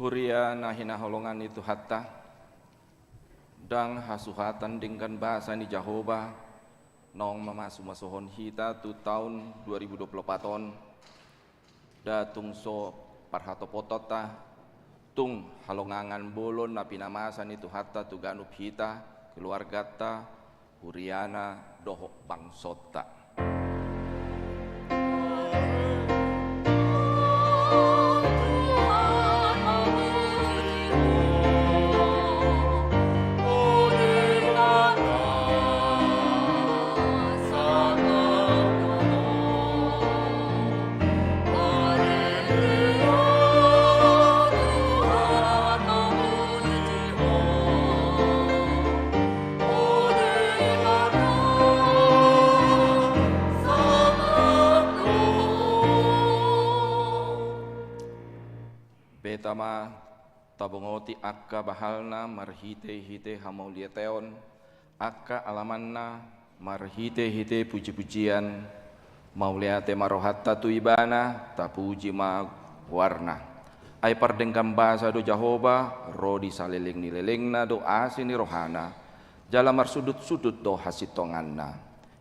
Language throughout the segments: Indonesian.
Huria nahina holongan itu hatta dang hasuhatan dengan bahasa ni Jahoba nong masuhon hita tu tahun 2024 ton datung so parhato potota tung halongangan bolon na pinamasan itu hatta tu ganup hita keluarga ta Huriana doho bangsota. Betama tabongoti akka bahalna marhite-hite hamauliateon akka alamanna marhite-hite puji-pujian mauliate marohatta tu ibana tapuji ma warna ai pardengkam bahasa do Jahoba rodi saliling nilelengna do asini rohana jala marsudut-sudut do hasitonganna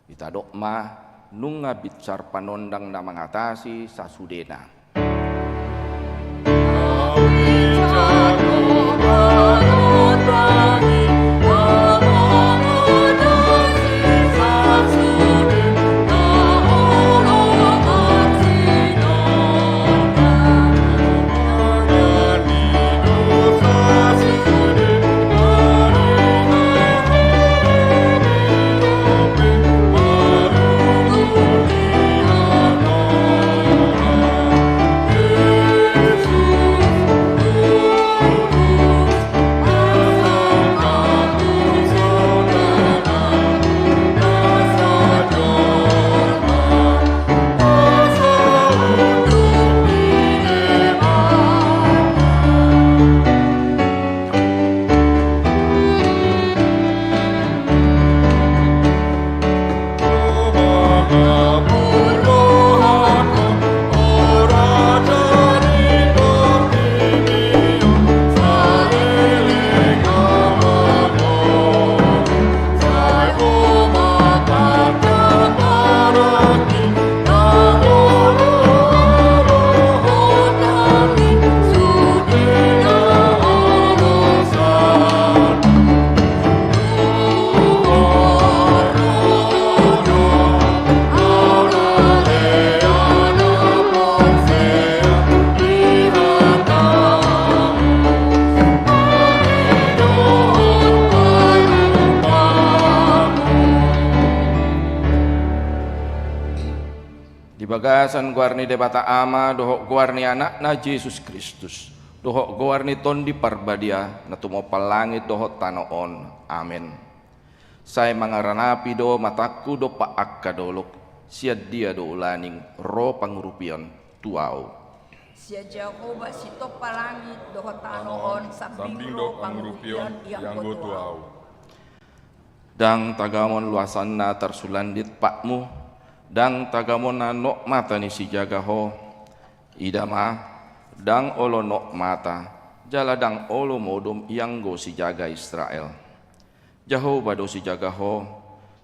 ita dokma nunga bicar panondang na mengatasi sasudena. Bagasan guarni debata ama dohok guarni anak na Yesus Kristus dohok guarni tondi parbadia na tumopal langit dohok tanoon amin. Saya mangaranapi do mataku do paakka dolok siad dia do ulaning ro pangurupion tuau sia Jahoba si topa langit dohok tanoon sambing ro pangurupion yang go tuau dang tagamon luasanna tersulandit pakmu dang tagamona nok mata ni si jagaho idama dang olo nok mata jala dang olo modum yang go si jaga Israel Jahoba do si jagaho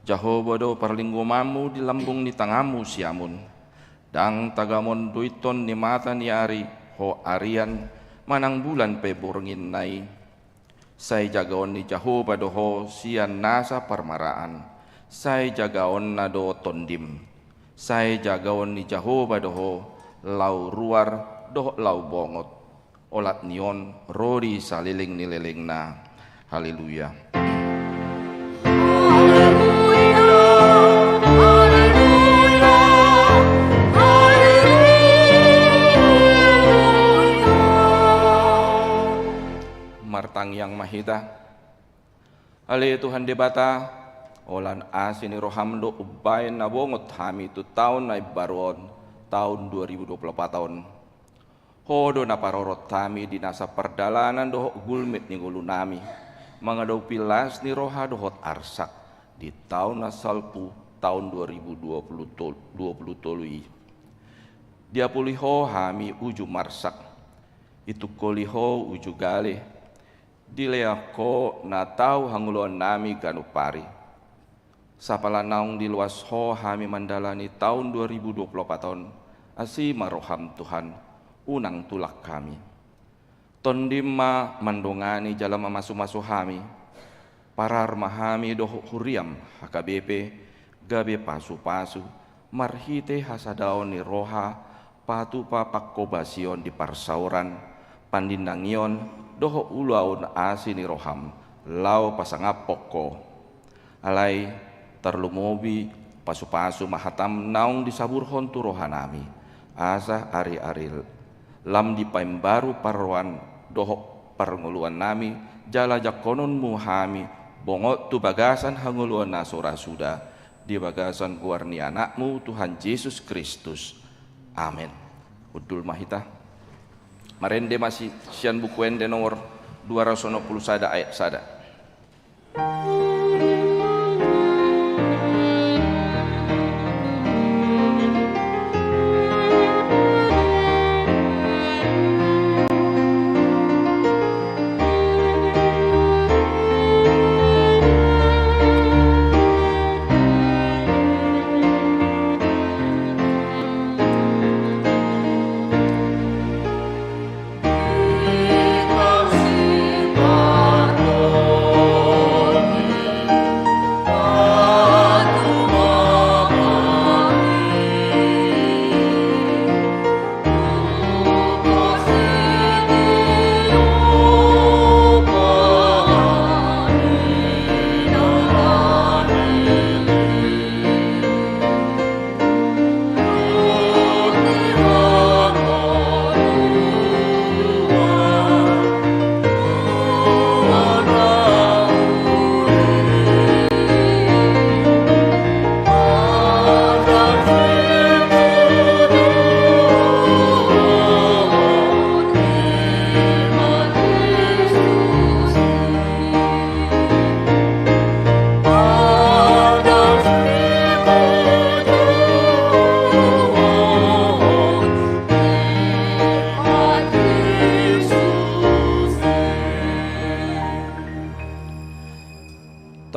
Jahoba do parlinggo mamu di lambung ni tangamu siamun dang tagamon duiton ni mata ni ari ho arian manang bulan pe borngin nai sai jagaon ni Jahoba do ho sian nasa parmaraan sai jagaon na do tondim sai jagaon ni Jahoba doho lau ruar doho lau bongot olat nion rori saliling nileleng na haleluya. Martang yang mahita ale Tuhan debata olan asini rohamdo ubain nabongot hami itu tahun naik baruon tahun 2024 tahun hodo na parorot kami di nasa perdalanan doho gulmit ni gulunami mangadaw pilas ni roha dohot arsak di tahun nasalpu tahun 2020 dia puliho hami uju marsak itu koliho ujugale dilea ko na tau hanguluan nami ganupari. Sapala naung di luas ho hami mandalani tahun 2024 tahun asi maroham Tuhan unang tulak kami. Tondima mandongani jalan masu-masu hami parar mahami doh huriam HKBP gabe pasu-pasu marhite hasadaon ni roha patu papakobasion di parsauran pandindangion doho ulaun asi ni roham lau pasangapoko alai terlumobi pasu-pasu mahatam naung disaburhon tu rohanami asa ari-ari lam di paimbaru parwan doho parnguluan nami jala jakonon muhami bongot tu bagasan hanguluan nasora sudah di bagasan guarni anakmu Tuhan Yesus Kristus. Amin. Udul mahita. Marende masih sian buku ende nomor 290 sada ayat sada.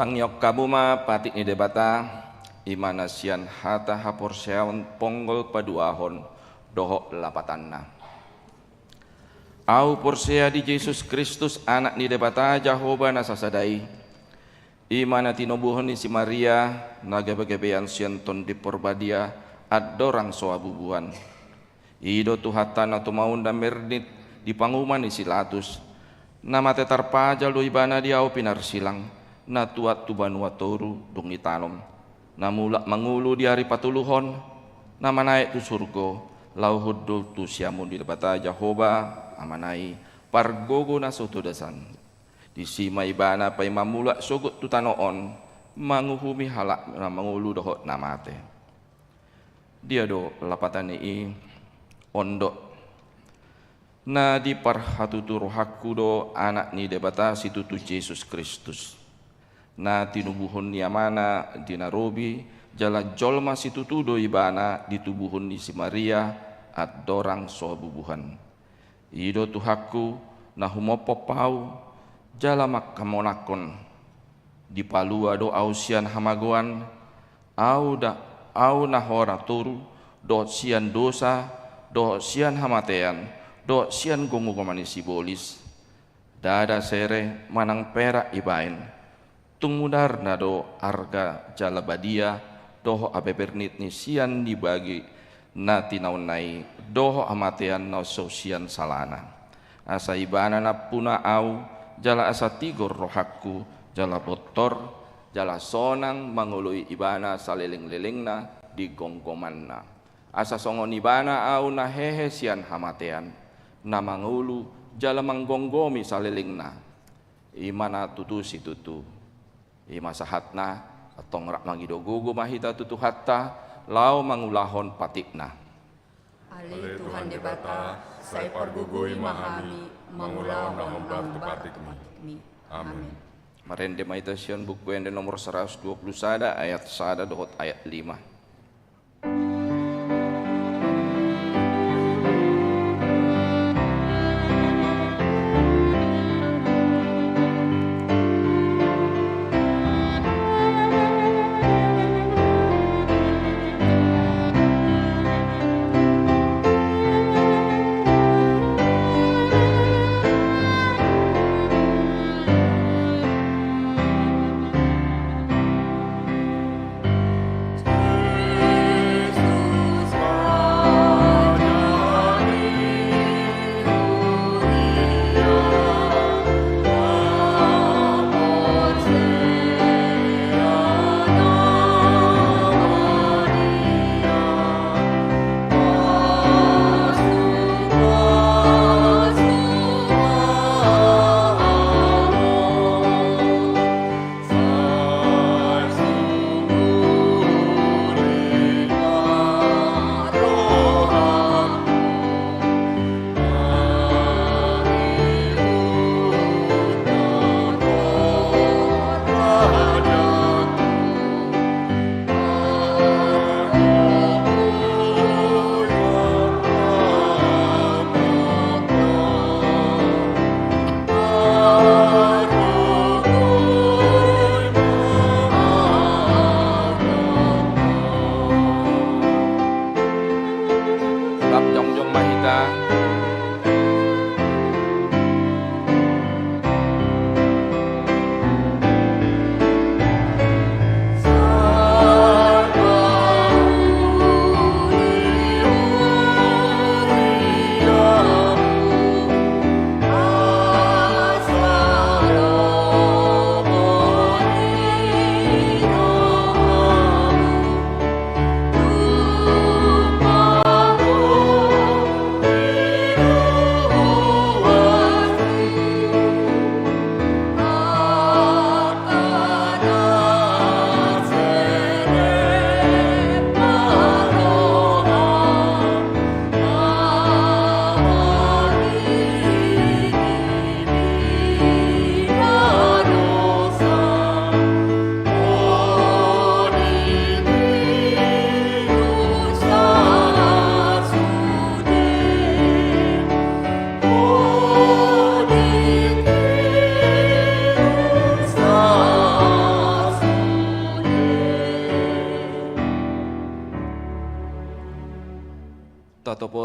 Tangyok kabuma patik ni debata imanasian hata hapor seon ponggol paduahon doho lapatanna. Au porsea di Yesus Kristus anak ni debata Jehovah nasasadai. Imana tinobuhon ni si Maria nagabegebean sianton di porbadia adorang soabubuan. Ido tuhatan atau maun dan mernit di panguman ni silatus. Nama tetar pajal do ibana diau pinar silang. Na tuat tu banua toru dong ditanom na mulak mangulu di hari patuluhon na manaik tu surgo lau hudul tu siamun di debata Jehovah amanai pargogo na soto dasan di sima ibana pai mamulak sogut tu tanoon manguhumi halak na mangulu dohot namate dia do lapatan ni ondok na di parhatu tu rohaku do anak ni debata situ tu Yesus Kristus na tinubuhon ni amana di Nairobi jala jolma situ tudo ibana di tubuhon ni si Maria at dorang sobubuhan ido tuhaku na humopo pau jala makamonakon di palua do ausian hamagoan au na hora turu do sian dosa do sian hamatean do sian gongo si bolis dada sere manang perak ibain tungudar na do arga jala badia doho abebernit ni sian dibagi na tinaunai doho amatean na sosian salana asa ibana na puna au jala asa tigor rohaku jala botor jala sonang mangului ibana saliling-liling na di gonggoman na asa songon ibana au na hehe sian hamatean na mangulu jala manggonggomi saliling na imana tutu si tutu ima sahatna atong rak mangido gugu mahita tutu hatta lau mangulahon patikna Ale Tuhan debata sai pargugui mahami mangulahon na hombak tu patikmi. Amin. Marende mahita sian buku ende nomor 120 sada ayat sada dohot ayat 5.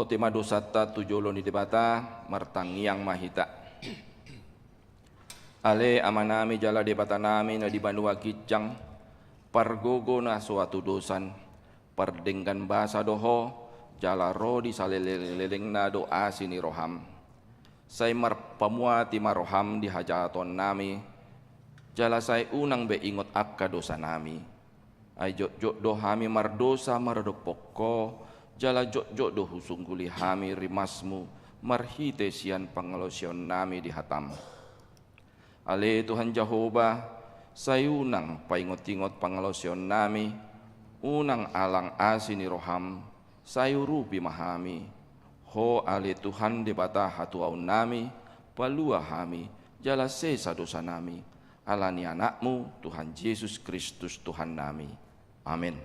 tema dosata tujolo ni debata martangiang mahita. Ale amanami jala debata nami na di banua kijang pargogo na suatu dosan pardenggan bahasa doho jala rodi saleleleng na doa sini roham. Say marpamuati maroham di hajaton nami jala say unang beingot akka dosa nami. Ay jok do hami mardosa maradopoko jala jok do husungguli hami rimasmu marhite sian pangelosion nami di hatam. Ale Tuhan Jehovah sayunang paingot-ingot pangelosion nami unang alang asini roham sayurupi mahami ho ale Tuhan debata hatuaun nami palua hami jala sesa dosa nami alani anakmu Tuhan Yesus Kristus Tuhan nami. Amin.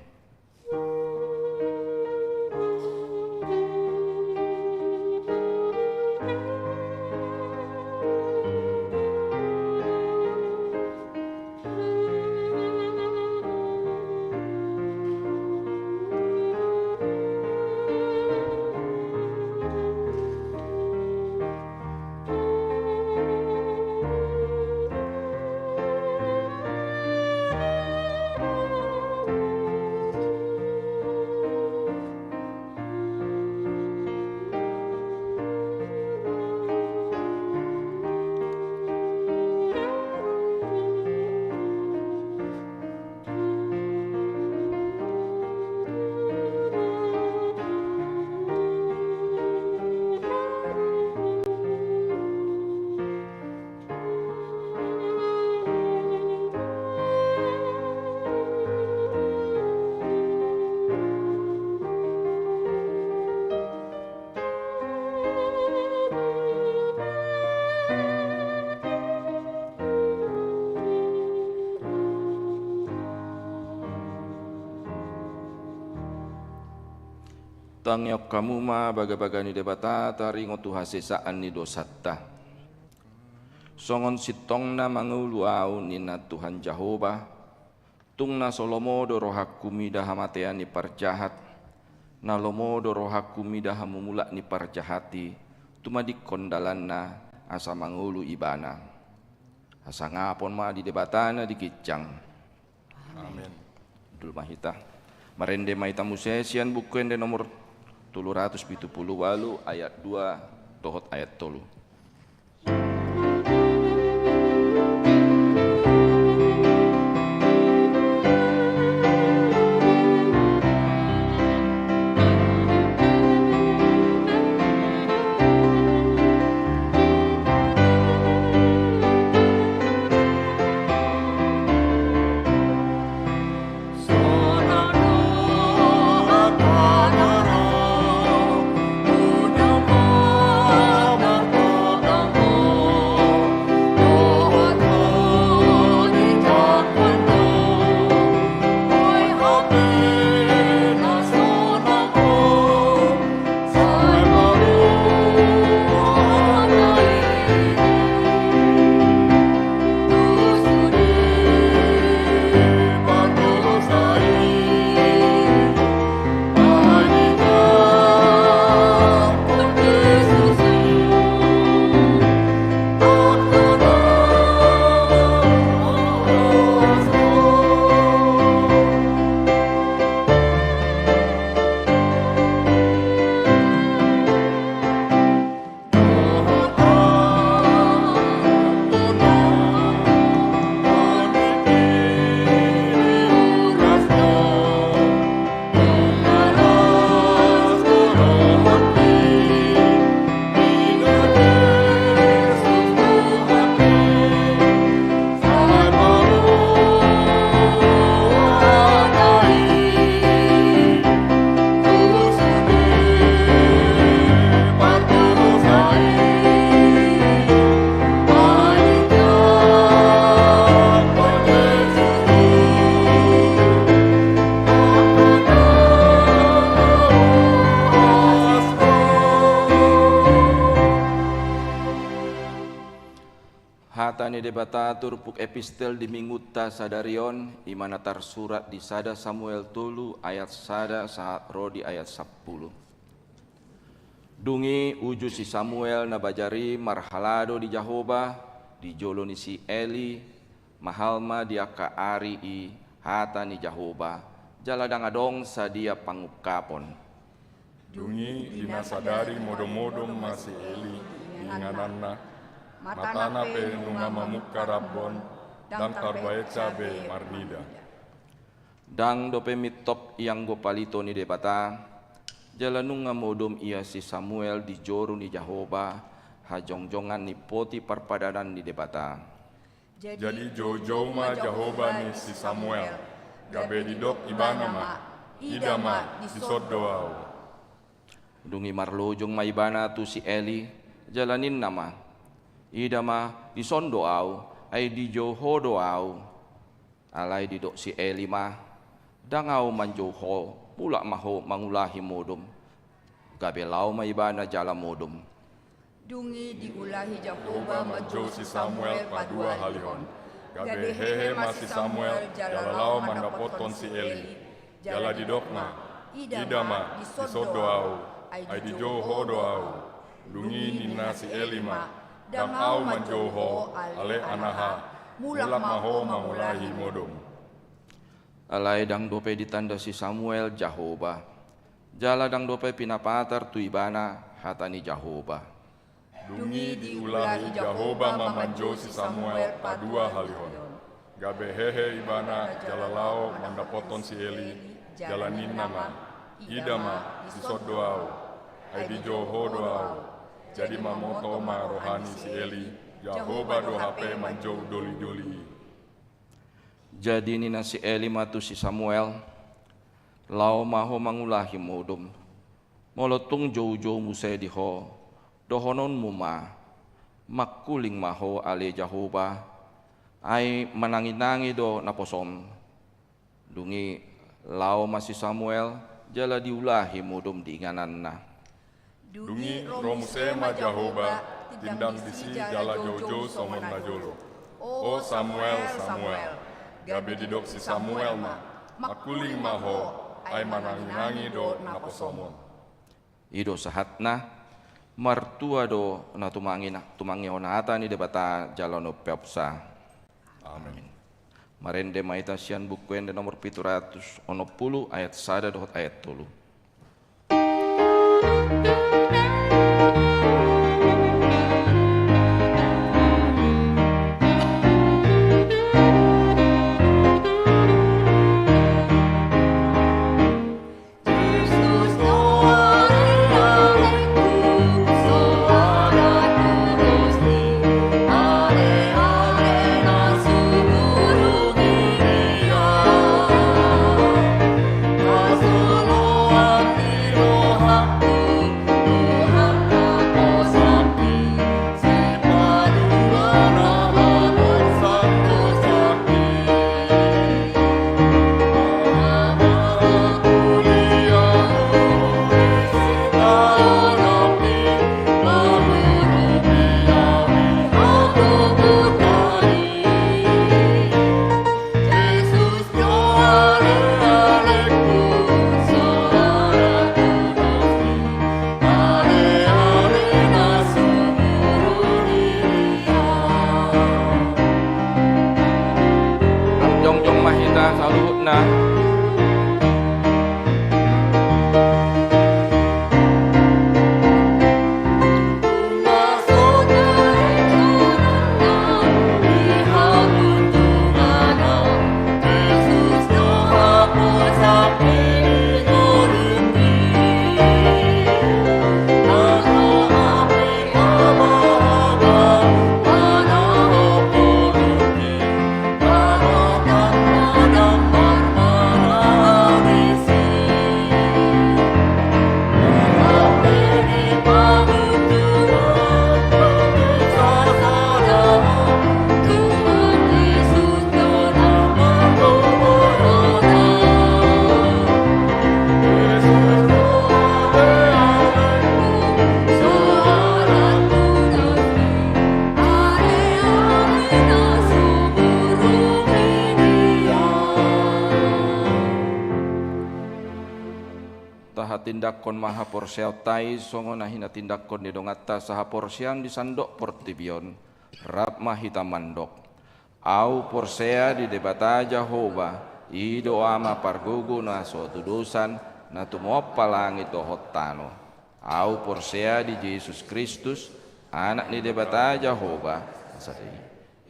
Tangyok kamu ma baga-bagani debata taringo tuhasesaan ni dosatta. Songon sitong na manguluau nina Tuhan Jehovah. Tung na solomodo rohakumi daha matean ni parjahat. Na lomodo rohakumi daha mumulak ni parjahati. Tumadik kondalan na asa mangulu ibana. Asa ngapon ma di debatana di kicang. Amin. Dul mahita. Marende maita musesian bukuende nomor 378 ayat 2 tohot ayat 3. Hatani debata turpuk epistel di minguta sadarion imana tarsurat di sada Samuel tulu ayat sada saat rodi ayat 10. Dungi uju si Samuel na bajari marhalado di Jahoba, di jolo ni si Eli, mahalma dia ka ari i hata ni Jahoba, jaladang adong sa dia pangukapon. Dungi dinasadari modom-modom masih Eli, ingananna, matana pe nunga mamuka Rabbon, dan karbaeca be marnida. Dang dope mitop yang gopalito ni debata, jalanung nga modom ia si Samuel di joro ni Jahoba, hajongjongan ni poti parpadanan ni debata. Jadi jojo ma Jahoba ni si Samuel, gabe didok ibana ma, ida ma disod doau. Dungi marlojong maibana tu si Eli, jalanin nama, ida ma disondo au, ay di joho doau. Alay didok si Eli ma, dangau manjoho, pula maho mangulahi modom. Gabelau maibana jala modom. Dungi diulahi Jahoba majo si Samuel padua halihon. Gabe hehe masih Samuel, jalalau mandapoton si Eli. Jala didokna, ida ma disod doau, ay di joho doau. Dungi nina si Eli ma, dangau manjoho ale anaha, mulak maho mangulahi modom. Alay dang dope ditanda si Samuel Jahoba. Jala dang dope pinapatar tu ibana hatani Jahoba. Dungi diulahi Jahoba mamanjo si Samuel padua halihon. Gabe hehe ibana jalalao mandapoton si Eli, jalanin nama, ida ma disod doau, ay di joho doau. Jadi mamoto ma rohani si Eli, Jahoba do hape manjo doli-doli. Jadi nina si Eli matu si Samuel, lau maho mangulahi modom, molotung jojo musai diho, dohonon muma, makuling maho ale Jahoba, ay manangi-nangi do naposom. Dungi lau masih Samuel, jala diulahi modom diinganan na. Dungi romuse ma Jahoba, tindang disi jala jojo somon najolo. O Samuel, Samuel. Gabe didok si Samuel ma, makuling maho, ay manangi-nangi do naposomon. Ido sahatna, martua do na tumangi honata ni debata jalano peopsa. Amin. Marende maita sian bukuende nomor 710 ayat 1 dot ayat 3. tindakon maha porsiau tai songo na hina tindakon di dongata saha porsian di sandok portibion rap mahita mandok au porsea di debata Jehovah i doa ma pargugu na suatu dosan na tumopa langit dohotano au porsea di Yesus Kristus anak ni debata Jehovah asari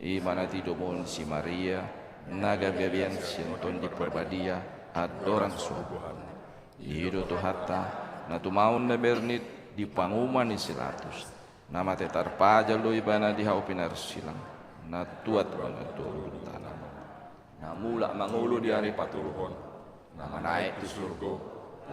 i mana tidomon si Maria naga bebian sinton di perbadia adoran subuhan Ido Tuhata na tumaon na bernit di panguman ni silatus nama tetar pajal do ibana di haupinar silang na tuat mga turun tanah na mula mangulu di hari paturuhon na naik di surgo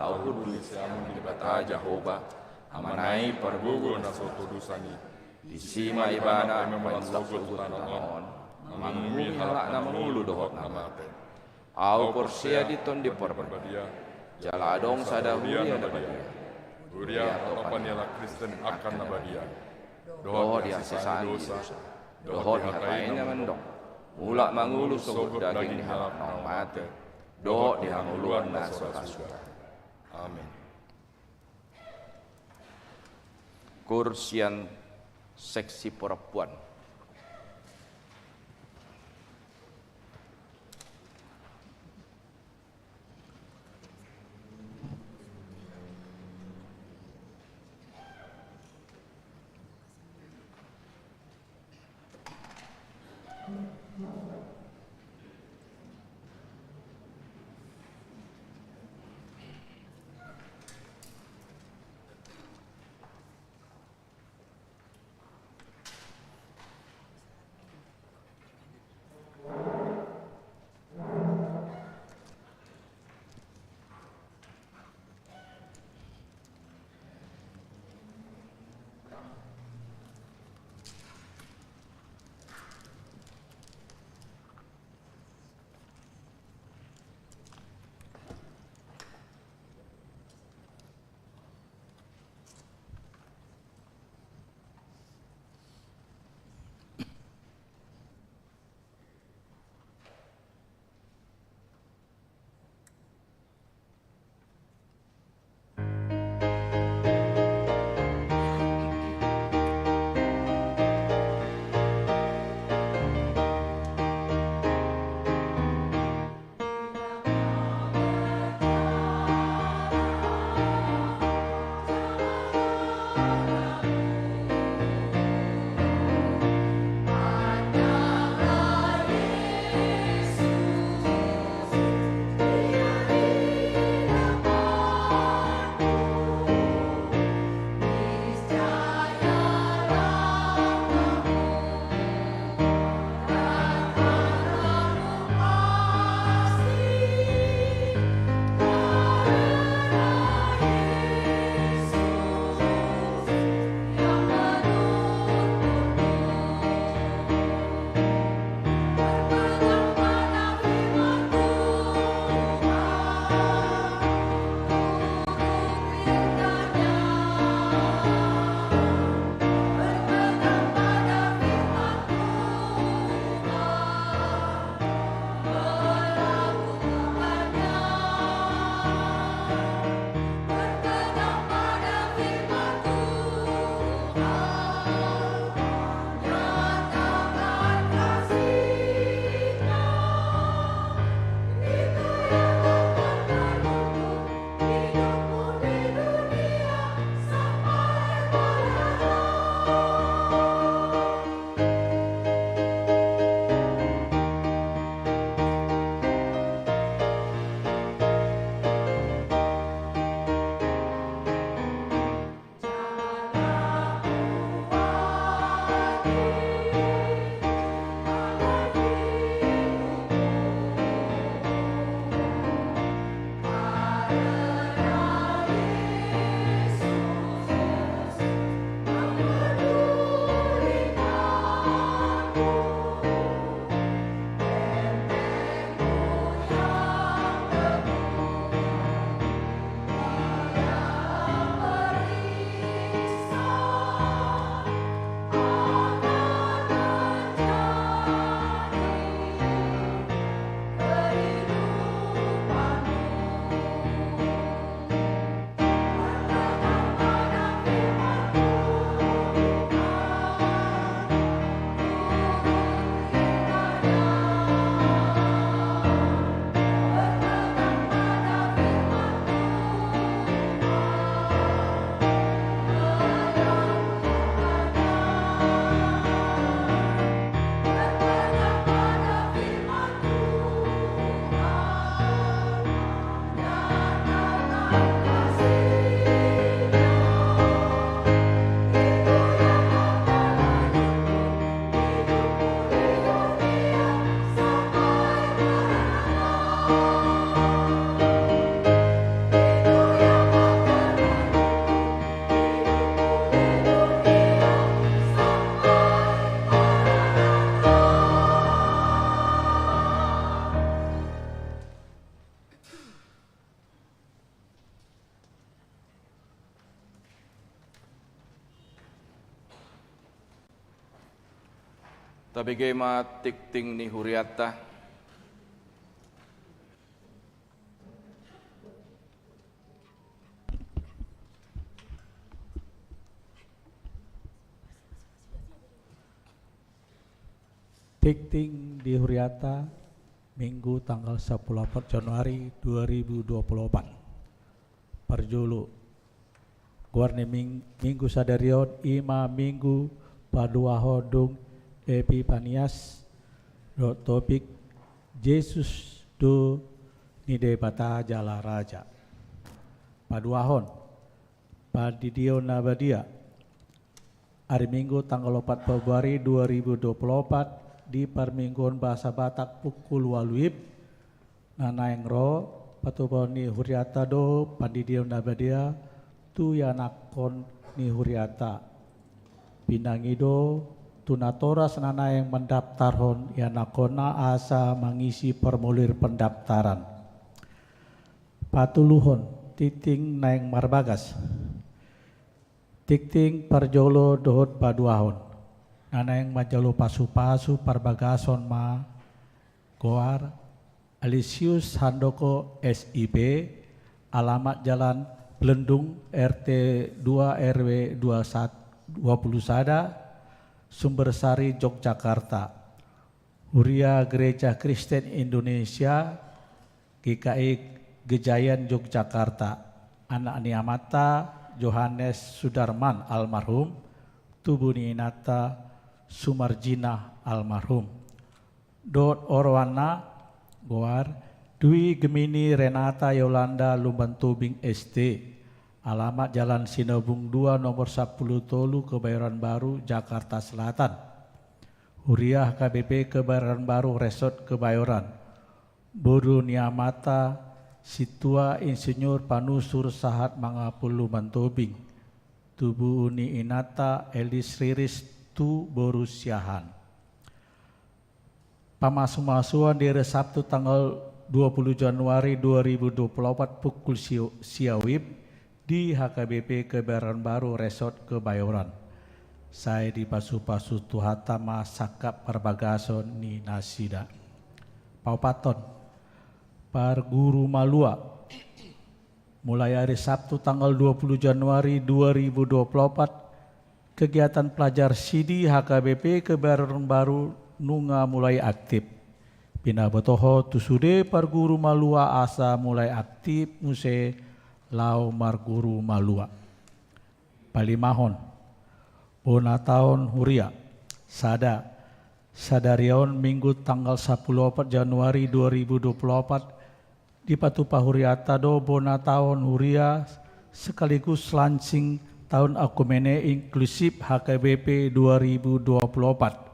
lau kudu siamun di bata Jehovah amanai pergugu na soto dusani di sima ibana memangsak sugut tanahon mangumi halak na mangulu dohot namate au porsia diton di perbadia Jaladong sadahuria nabadia. Huria topan yala Kristen akan nabadia. Doho dia sisaan dosa. Doho dihatain mendok. Mula mangulu sogut daging dihalap nang mate. Doho dihanguluan na suka-suka. Amin. Kursian seksi perempuan. Tapi gema tikting ni huriata. Tikting di Huriata Minggu tanggal 14 Januari 2024. Perjulu Guarne Minggu Sadarion Ima Minggu Padua Hodung Epipanias do topik Yesus do nide bata jala raja. Paduahon Padidio Nabadia hari Minggu tanggal 4 Februari 2024 di Permingguan Bahasa Batak pukul waluib nanaengro patuboni huriata do Padidio Nabadia tu yanakon ni huriata pinangido tunatora senana yang mendaftarhon yanakona asa mengisi formulir pendaftaran patuluhon titing naeng marbagas tikting parjolo dohot paduahon nana yang majalo pasu-pasu parbagason ma goar Alisius Handoko SIP alamat Jalan Belendung RT 2 RW 21 Sumbersari Yogyakarta Huria Gereja Kristen Indonesia GKI Gejayan Yogyakarta anak niamata Johannes Sudarman almarhum Tubuni Inata Sumarjina almarhum Dot Orwana Goar Dwi Gemini Renata Yolanda Lumbantubing ST alamat Jalan Sinabung 2 nomor 10 Tolu Kebayoran Baru Jakarta Selatan Huriah KBP Kebayoran Baru Resort Kebayoran Boru Niamata Situa Insinyur Panusur Sahat Mangapul Lumbantubing Tubuh Uni Inata Elis Riris tu Borusiahan pamasu-masuan di Sabtu tanggal 20 Januari 2024 pukul siawib di HKBP Kebayoran Baru Resort Kebayoran. Saya di pasu-pasu tuhatama sakap perbagason ni nasida. Paupaton par guru Malua mulai hari Sabtu tanggal 20 Januari 2024 kegiatan pelajar Sidi HKBP Kebayoran Baru nunga mulai aktif. Pina botoho tusude par guru Malua asa mulai aktif muse lau mar guru Malua. Palimahon bona tahun Huria Sadarion Minggu tanggal 14 Januari 2024 di Patupa Huriata do bona tahun Huria sekaligus launching tahun Akumene Inklusif HKBP 2024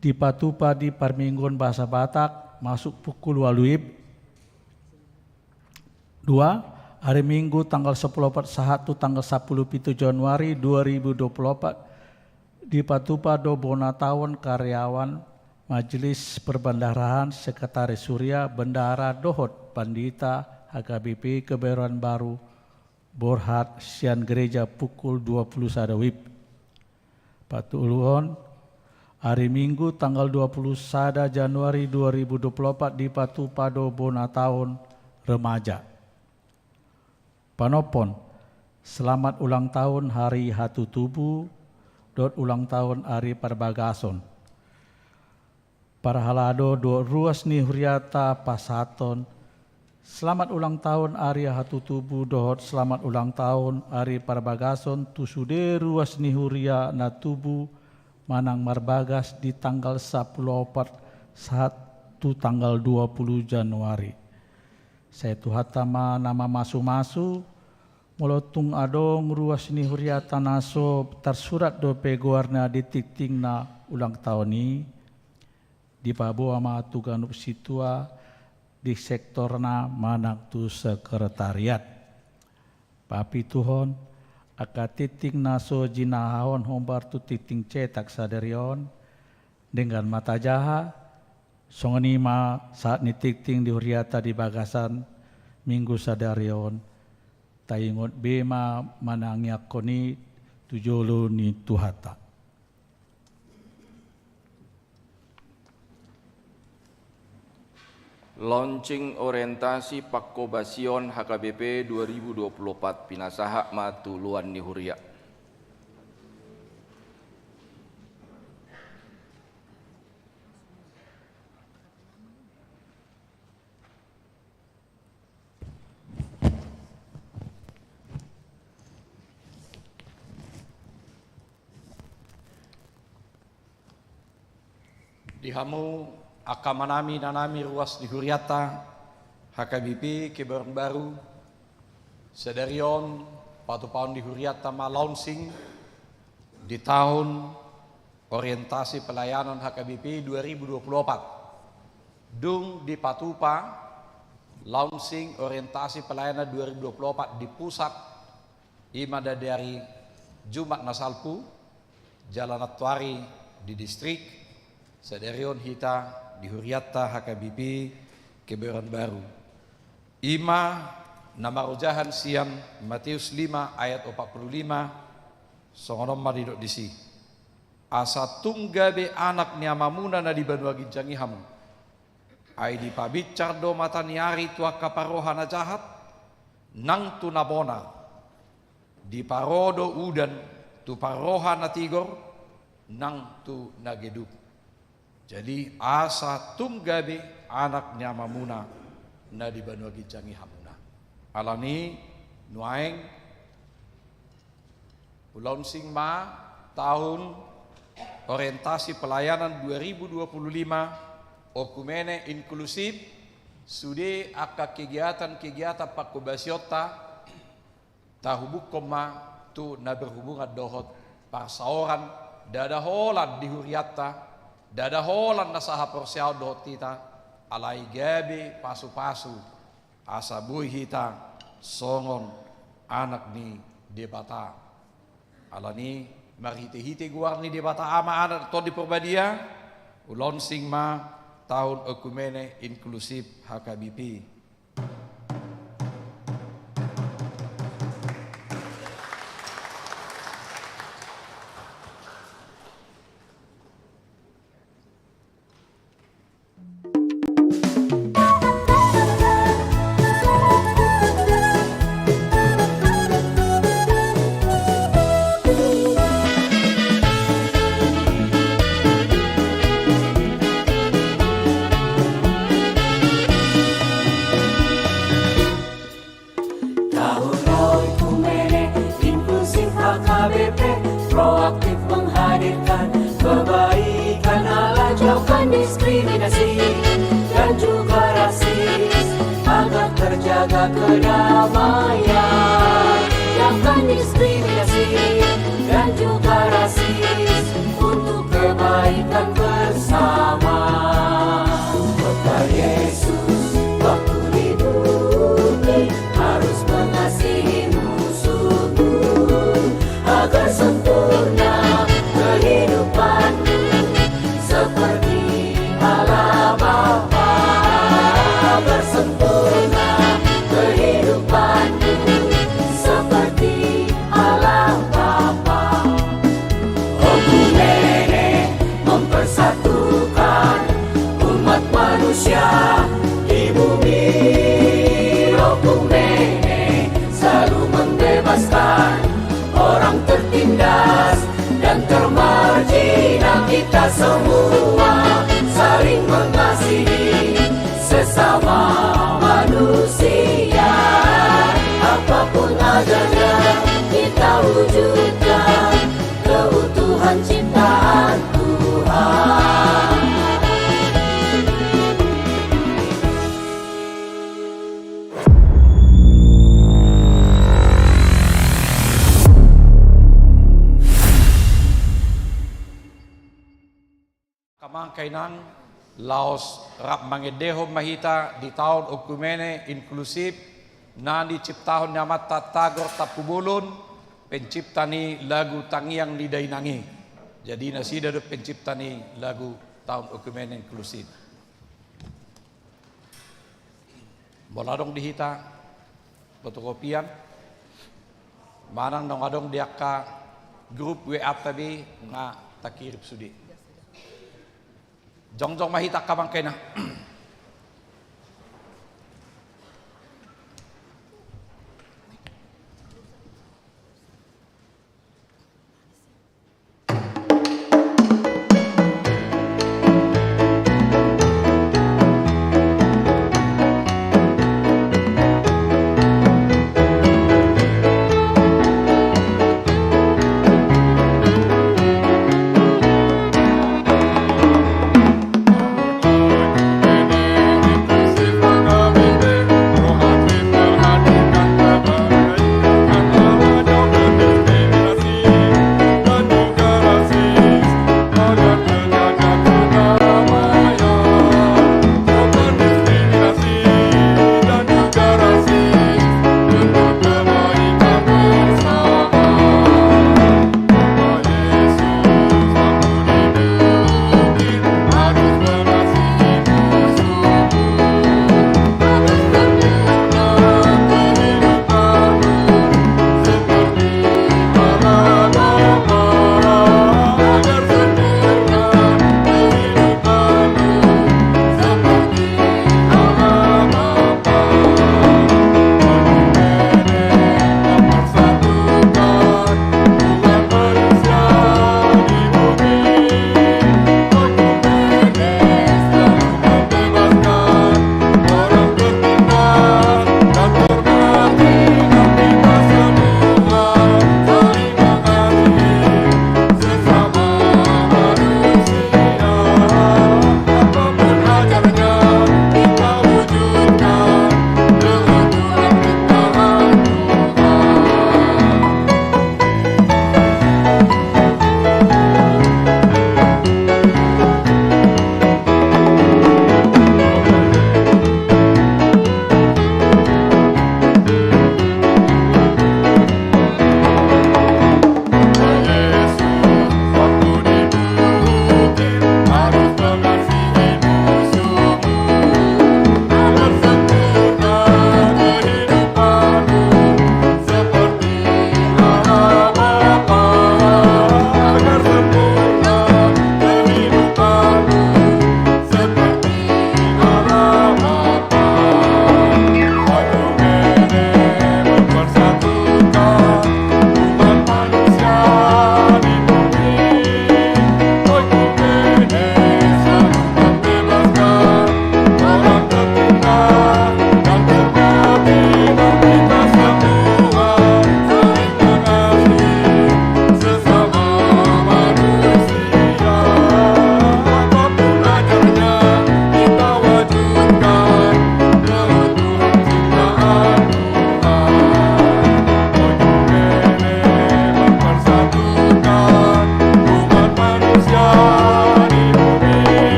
di Patupa di Permingguan Bahasa Batak masuk pukul waluib 2 hari Minggu tanggal 10 tanggal 17 Januari 2024 di Patupa do bona tahun karyawan Majelis Perbendaharaan Sekretaris Surya Bendahara Dohot Pandita HKBP Kebayoran Baru Borhat Sian Gereja pukul 21 WIB. Patuluhon hari Minggu tanggal 21 Januari 2024 di Patupado bona tahun remaja. Panopon selamat ulang tahun Hari Hatu Tubuh dot ulang tahun Hari Perbagason. Para halado do ruas ni huriata pasaton selamat ulang tahun Ari Hatu Tubuh dohot selamat ulang tahun Ari Parbagason tusude ruas nihuria na tubuh manang marbagas di tanggal 14 saat tu tanggal 20 Januari. Saya tuhatama nama masu-masu molotung adong ruas nihuria tanaso tersurat do peguarna di tikting na ulang tahun ni di Pabu ama tuganup situa di sektorna manang tu sekretariat. Papi tuhon akatiting naso jinahon hombar tu titing cetak sadarion dengan mata jaha songonima saat ni titing di huriata di bagasan minggu sadarion tayingot bema manangyak koni tujolo ni tuhata. Launching orientasi Pakkobasion HKBP 2024 Pinasaha Matuluan ni Huria. Dihamu akamanami nanami ruas di Huriata HKBP Kebayoran Baru sedarion patu paun di Huriata ma launching di tahun orientasi pelayanan HKBP 2024 dung di Patupa launching orientasi pelayanan 2024 di pusat imada dari Jumat Nasalpu Jalan Atuari di distrik Sadarion hita di Huriata HKBP Kebayoran Baru. Ima nama rojahan siam Matius 5 ayat 45 songonom maridok disi. Asa tunggabe anak ni amamuna na di banua ginjangi hamu. Ai di pabicar do mata niari tua kaparoha na jahat nang tu nabona. Di parodo udan tu paroha na tigor nang tu nageduk. Jadi asa tunggabe anaknya mamuna na di banua gijangi hamuna. Alani nuaeng launching ma tahun orientasi pelayanan 2025 okumene inklusif sude aka kegiatan Pakkobasiota tahubuk koma tu na berhubungan dohot parsaoran dada holan di Huriata dada holan na saha porsiao dohot tita alai gabe pasu-pasu asa bui hita songon anak ni debata alani marhite-hite guar ni debata ama anak to di Purbadia ulon sing ma tahun okumene inklusif HKBP. Proaktif menghadirkan kebaikan Allah, jauhkan diskriminasi dan juga rasis agar terjaga kedamaian. Jauhkan diskriminasi dan juga rasis untuk kebaikan bersama. Bekal Yesus waktu di bumi harus mengasihi musuhmu agar sempurna kehidupanmu seperti Allah Bapa. Agar sempurna kehidupanmu seperti Allah Bapa. Okumene mempersatukan umat manusia di bumi. Okumene selalu membebaskan orang tertindas dan termargina. Kita semua saling mengasihi sesama manusia. Apapun adanya kita wujudkan keutuhan ciptaan Tuhan. Kamangkainan Laos rap mangedeho mahita di tahun okumene inklusif na diciptahon nyamat tatagor tapubulun penciptani lagu tangiang di dainangi. Jadi nasida do penciptani lagu tahun okumene inklusif. Boladong dihita fotokopian manang dong adong diaka grup WA tabi nga takirip sudi. Jongjong mahita kamang kena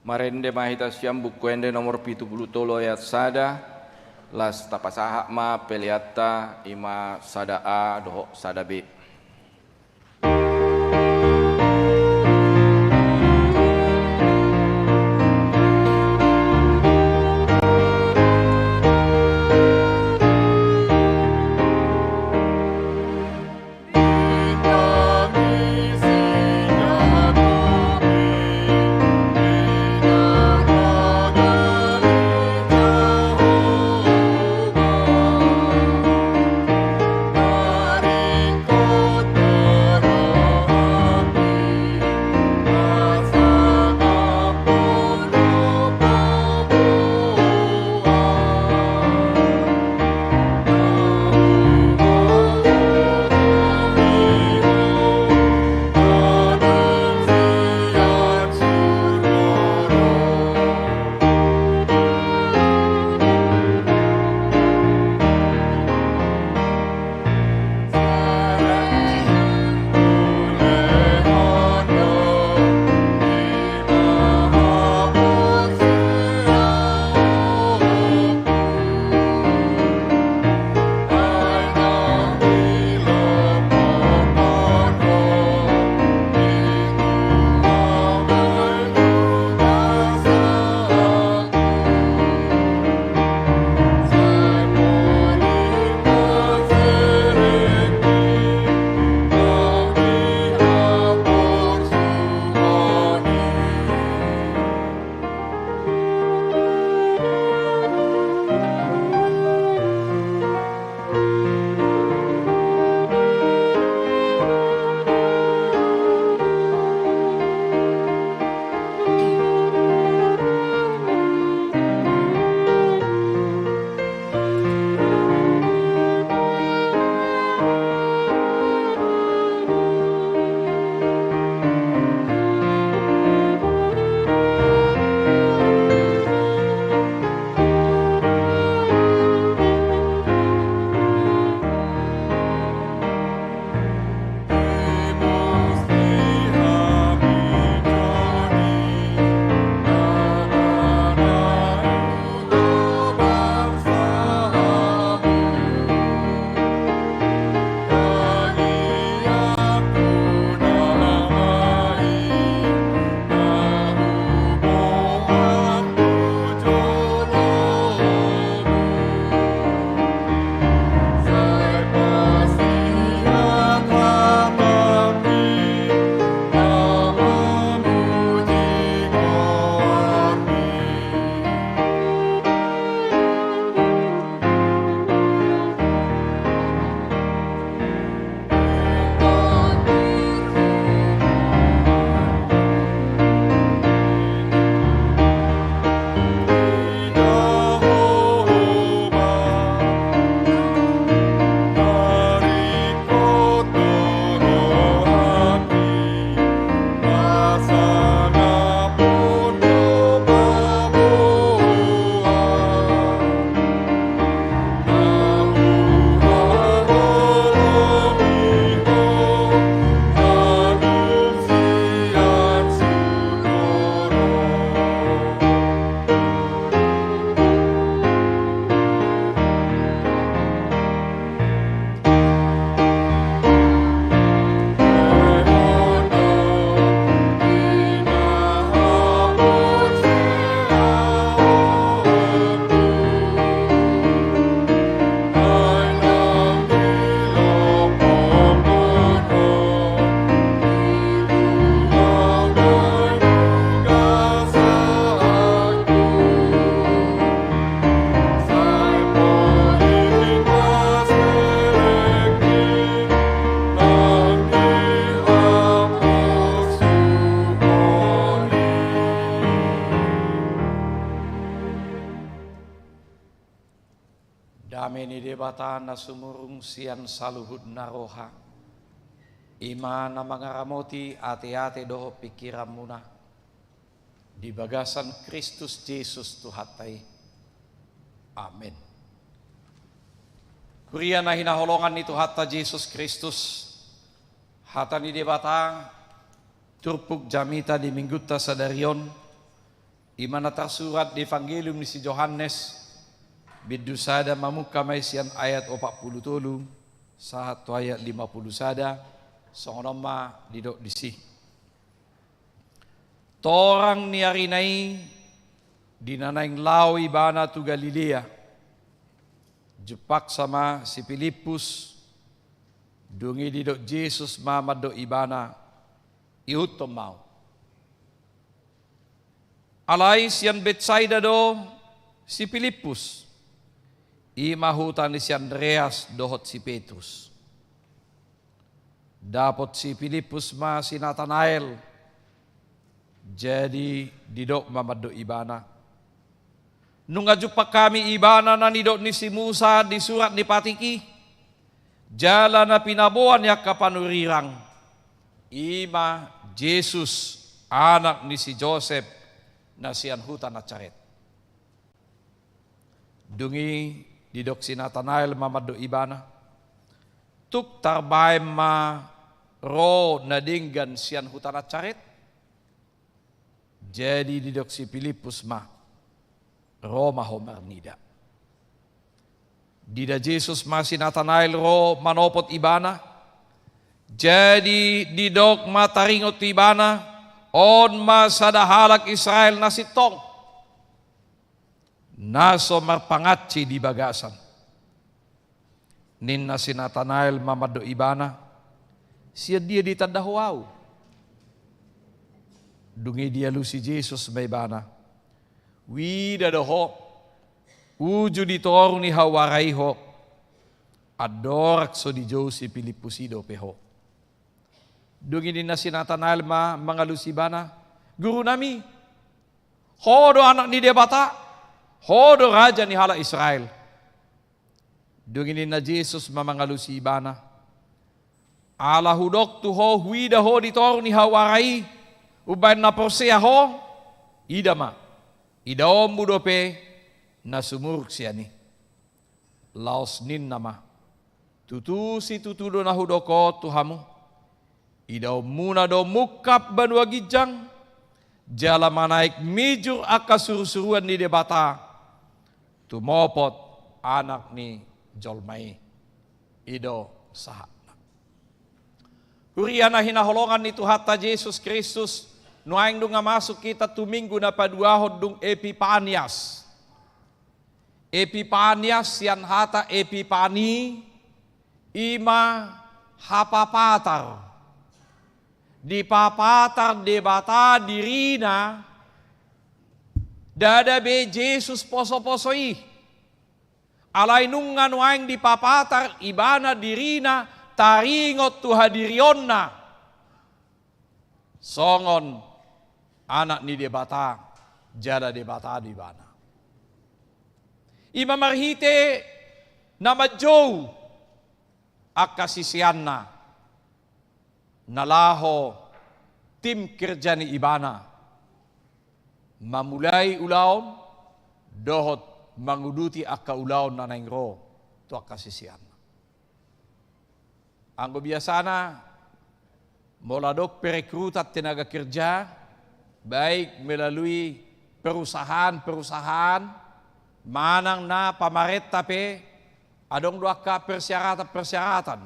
Marende mahita siam bukuende nomor 70 ayat sada las tapasaha ma peliatta ima sada a doho sada b. Dameni debatana sumurung sian saluhud naroha. Imana mangaramoti ate-ate doho pikiran muna. di bagasan Kristus Jesus Tuhatay. Amen. Kurian na hinaholongan ni Tuhata Jesus Kristus, hata ni debata, turpuk jamita di mingguta sa darion, imana tersurat di Evangelium ni si Johannes, bidusada mamukamay siyan ayat 40 satu ayat 50 sada, songonoma didok disi. Torang niarinay dinanaing lawi bana tu Galilea, jepak sama si Filipus, dungi didok Jesus mamad do ibana, iutom mau. Alay siyan Betsaida do si Filipus, imahutan ni si Andreas dohot si Petrus. Dapot si Filipus ma si Nathanael, jadi didok mamad do ibana. Nung ajupak kami ibana na nidok ni si Musa di surat ni Patiki, jala na pinabuan ya kapanurirang, ima Jesus anak ni si Joseph na siyan huta Nazaret. Dungi didok si Nathanael mamad do ibana, tuk tarbay ma ro na dinggan siyan huta Nazaret, jadi didok si Filipus ma Roma Homer nida. Dida Jesus masih Nathanael ro manopot ibana. Jadi didok mataringot ibana on masada halak Israel nasitong. Naso marpangatci di bagasan. Ninna si Nathanael mamado ibana. Siya dia ditadahuau. Dungi dia lu si Jesus may ibana. Wida doho, uju ditoru ni hawarai ho, adorak so di jauh si Filipusido peho. Dungi din na si Nathanael ma mangalusibana, guru nami, hodo anak ni debata, hodo raja ni hala Israel. Dungi din na Jesus ma mangalusibana, ala hudok tu ho, wida ho ditoru ni hawarai, ubain na porsia ho, idama. Idaom mudope na sumuruk siya ni. Laos nin nama. Tutu si tutudo na hudoko tuhamu. Idaom muna do mukap banua gijang. Jala manaik mijur aka surusuruan ni debata. Tumopot anak ni Jolmai. Ido sahat. Huriana hinaholongan ni Tuhata Jesus Kristus. Nuaing dung nga masuk kita tuminggu na paduahod dung Epipanias. Epipanias yan hata Epipani ima hapapatar. Di papatar debata dirina dada be Jesus poso-posoi. Alay nung nga nuaing di papatar ibana dirina taringot tu hadirionna. Songon anak ni debata, jada debata di bana. Ima marhite na madjow akasisiyan na nalaho tim kerja ni ibana. Mamulay ulaon, dohot manguduti akaulaon na naingro to akasisiyan. Ang biasa na moladok perekrutat tenaga kerja, baik melalui perusahaan-perusahaan, manang na pamaret tapi adong dua ka persyaratan.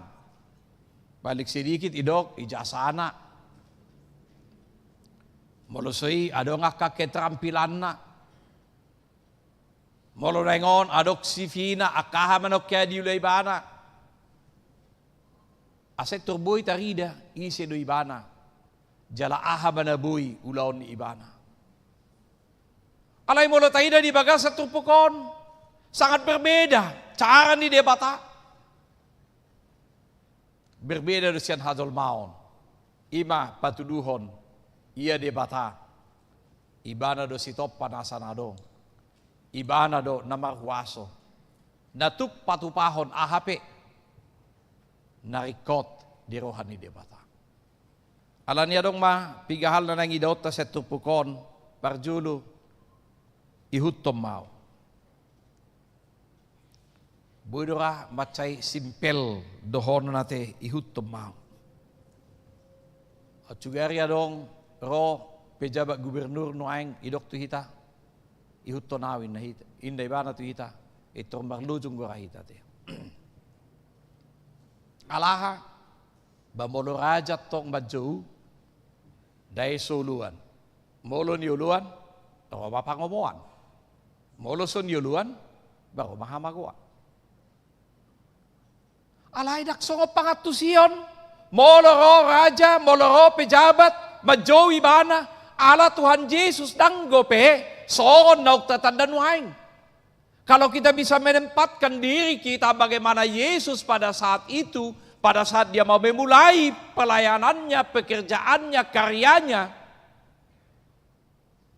Balik sedikit idok ijazah anak. Molusoi adong ka keterampilan na. Molo rengon adok CV na akaha manok kaya diulay bana. Aset turboy tarida isi do ibana. Jala aha manabuy ulaon ni ibana. Alay mo tayo di baga sa tupukon. Sangat berbeda. Cara ni debata. Berbeda do siyan hadol maon. Ima patuduhon. Ia debata. Ibana do sitop panasan adong. Ibana do namarwaso. Natuk patupahon ahape. Narikot di rohan ni debata. Alan niya dong ma, pigahal na nang idot ta sa tupukon, parjulu ihuttom mau. Budora macai simpel dohon nate ihuttom mau. At sugari dong ro pejabat gubernur noaing idok tu hita ihutto nawin na hita inday bana tu hita ito marlujung gora hita te. Alaha bamolo raja tong badjou dai soluan molo ni uluan ro mapangomoan molo son yuluan baru mahamaguan. Alay daksong pangatusion molo ro raja molo ro pejabat badjou ibana ala Tuhan Yesus danggope soon nauk tatandan waing. Kalau kita bisa menempatkan diri kita bagaimana Yesus pada saat itu, pada saat dia mau memulai pelayanannya, pekerjaannya, karyanya,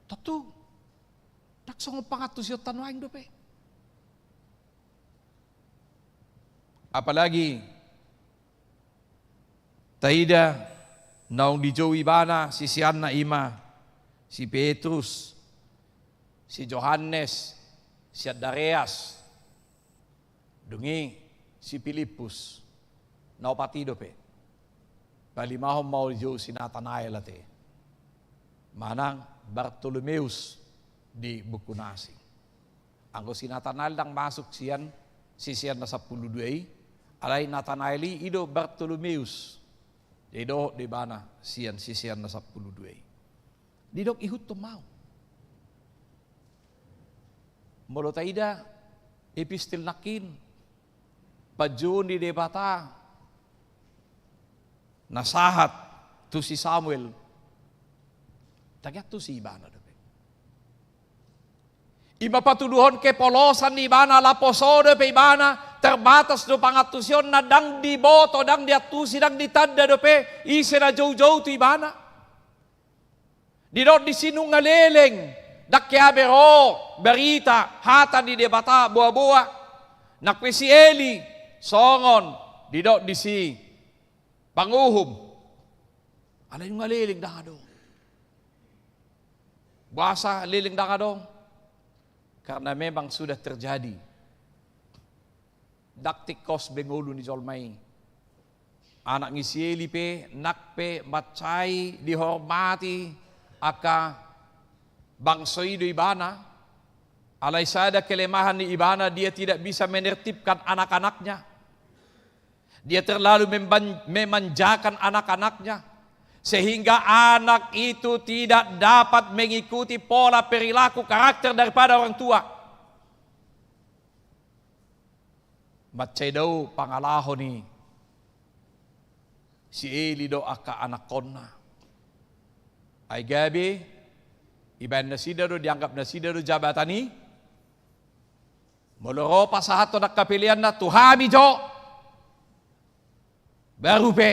tentu daksong pangatusyotan waing dope. Apalagi taida naung di Jowi bana si Sianna ima, si Petrus, si Johannes, si Andreas, dungi si Filipus, naupati dope. Palimahom mau jo si Nathanael ate. Manang Bartolomeus di buku nasi. Anggo si Nathanael dang masuk sian, si sian na 12, alay Nathanaeli ido Bartolomeus. Ido di bana sian si sian na 12. Didok ihut to mau. Molo taida epistil nakin pajun di debata nasahat tu si Samuel tagyat tu si ibana dope. Ima patuduhon ke polosan di ibana laposode pe ibana terbatas do pangatusyon na dang di boto dang diatusi dang ditanda dope ise na jauh-jauh tu ibana. Didot di sinungaleleng dakyabero berita hata di debata buah-buah nakwe si Eli songon didok di si panguhum ada yung ngaliling dakadong bahasa liling dakadong karena memang sudah terjadi daktikos bengulu ni Jolmai anak ni si Eli pe nakpe macai dihormati aka bangsa itu ibana, alay sada kelemahan ni ibana dia tidak bisa menertibkan anak-anaknya. Dia terlalu memanjakan anak-anaknya sehingga anak itu tidak dapat mengikuti pola perilaku karakter daripada orang tua. Macay daw pangalaho ni si Eli do aka anak konna. Ay gabi iban nasidaro dianggap nasidaro jabatani moloro pasahato nakapilian na tuhami jo baru pe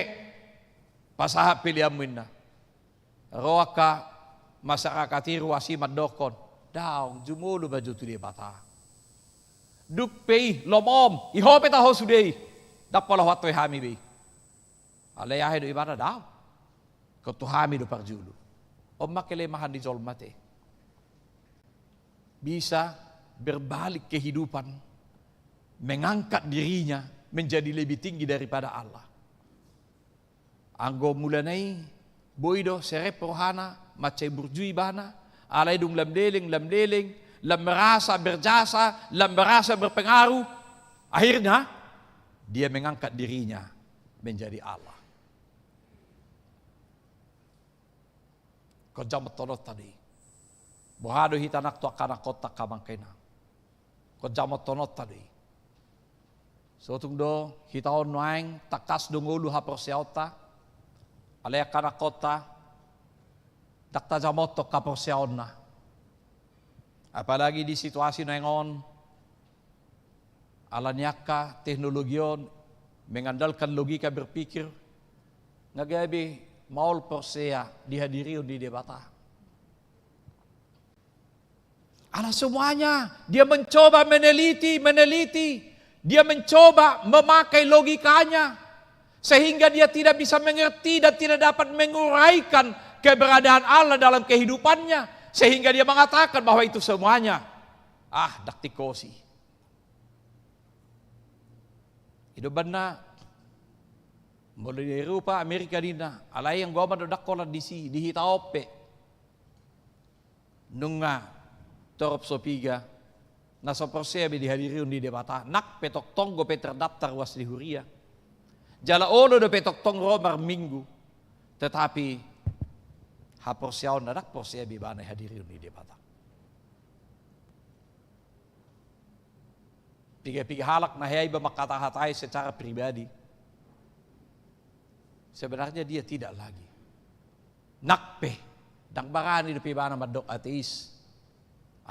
pasahat pilihan mo na roa ka masyarakat wasi madokon daong jumulo ba jo tu di bata dukpei lomom ihope taho sudei dakpala watoy hami be alayahe do ibana daw ko tuhami do parjulu o makelemahan di Jolmate bisa berbalik kehidupan mengangkat dirinya menjadi lebih tinggi daripada Allah. Anggo mulanai boido serep rohana macai burjui bana alai dung lamdeling lam merasa berjasa lam merasa berpengaruh akhirnya dia mengangkat dirinya menjadi Allah. Kau tolot tadi. Bohado hitanak tu akana kota kamangkena. Kau tonot tadi. So tungdo hitaon noaing takas dungulu haporsiauta. Alay akana kota dakta jamoto kaporsiaonna. Apalagi di situasi nengon alanyaka teknologion mengandalkan logika berpikir ngagabi maul persea dihadiri di debata. Ala semuanya dia mencoba meneliti, dia mencoba memakai logikanya sehingga dia tidak bisa mengerti dan tidak dapat menguraikan keberadaan Allah dalam kehidupannya Sehingga dia mengatakan bahwa itu semuanya daktikosi. Itu benar. Mulai dari Eropa, Amerika dina, alay yang gua mendadak kola di si, di hitaope. Nunga, torop sopiga, nasa persebi dihadiri di debata, nak petok tonggo terdaftar was di huria. Jala olo do petok tong romar minggu, tetapi haporsiaw nadak persebi bana hadiri di debata. Piga-piga halak na hayay ba makatahatay secara pribadi. Sebenarnya dia tidak lagi. Nakpe, dang barani do pibana madok ateis.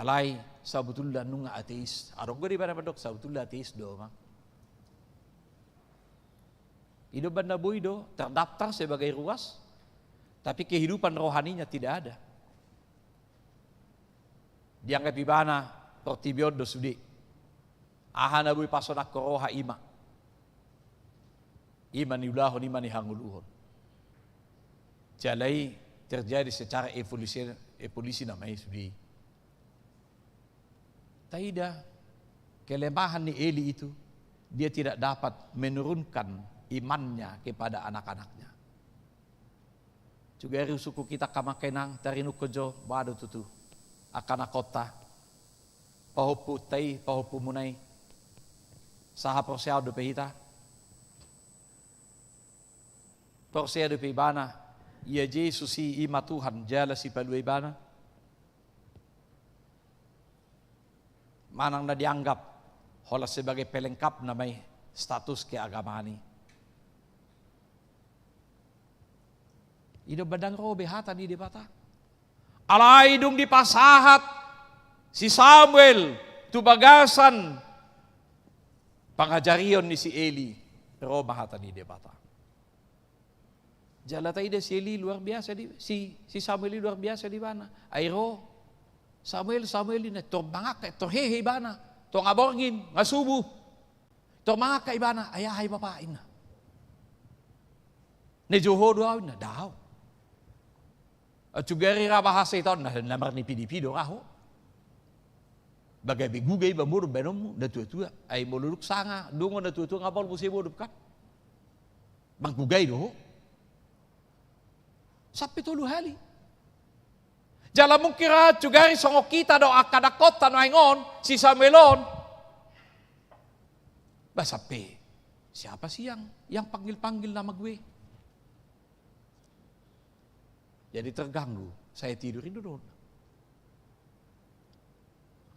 Alay sabutullah nunga ateis. Arong go di ba madok sabutullah ateis do ma. Ido banda boy do terdaftar sebagai ruas, tapi kehidupan rohaninya tidak ada. Dianggap pibana pertibion do sudi. Ahana boy pasonak roha ima. Iman ulahon iman ihanguluhon. Jalai terjadi secara evolusi namanya sudi. Taida kelemahan ni Eli itu, dia tidak dapat menurunkan imannya kepada anak-anaknya. Juga hari suku kita kamakenang tarinu kojo bado tutu akana kota pahopu tai pahopu munai saha persiao do pehita. Torsia do pibana, ia Yesus si ima Tuhan jala si palu ibana. Manang na dianggap hola sebagai pelengkap na may status keagamaan. Ido badang robe hata ni debata. Alay dong di pasahat si Samuel tubagasan pangajarion ni si Eli roba hata ni debata. Jala tayo si Eli luar biasa si Samuel luar biasa di mana? Airo Samuel ini to mangaka to hehe bana to ngaborngin ngasubu to mangaka ibana ayahay bapain na. Ne joho daw na daw. At sugari rabahasa ito na lamar ni pidipido raho. Bagay bigugay ba muro benom na tuwa ay mululuk sanga dungo na tuwa ngabol mo sibo dupkat. Bangkugay do. Sapi tulu hali. Jala mong kira tugari songo kita do akadakot tano ingon si Samuelon. Basapi. Siapa sih yang panggil-panggil nama gue? Jadi terganggu. Saya tidurin doon.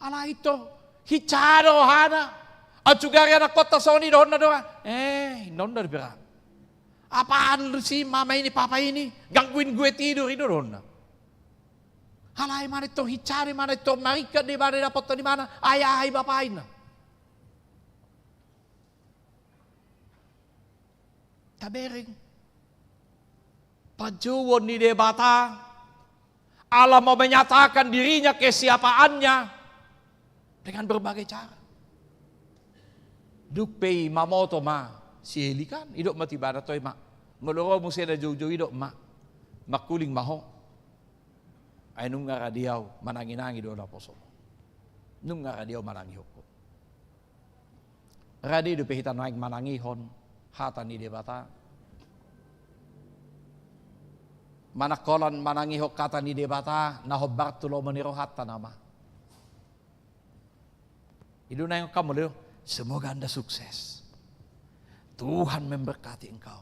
Ala ito hicaro hana. At tugari anak kota soni doon na doon. Non na bira. Apaan si mama ini, papa ini, gangguin gue tidur itu doon. Halay mana itu hicari, mana itu marikat di mana dapat di mana, ayahay bapain. Tabering. Pajuwon ni debata, Allah mau menyatakan dirinya kesiapaannya dengan berbagai cara. Dukpei mamoto ma. Si Eli kan, idok mati bana toy mak. Meloro mo siya na jojo idok mak. Makuling maho. Ay nung nga radiyaw, mananginangi do na poso. Nung nga radiyaw manangi hoko. Radi do pehitan naik manangihon, hata ni debata. Manakolan manangihok kata ni debata, nahobar tulo maniro hata nama. Ido na yung kamulo, semoga Anda sukses. Tuhan memberkati engkau.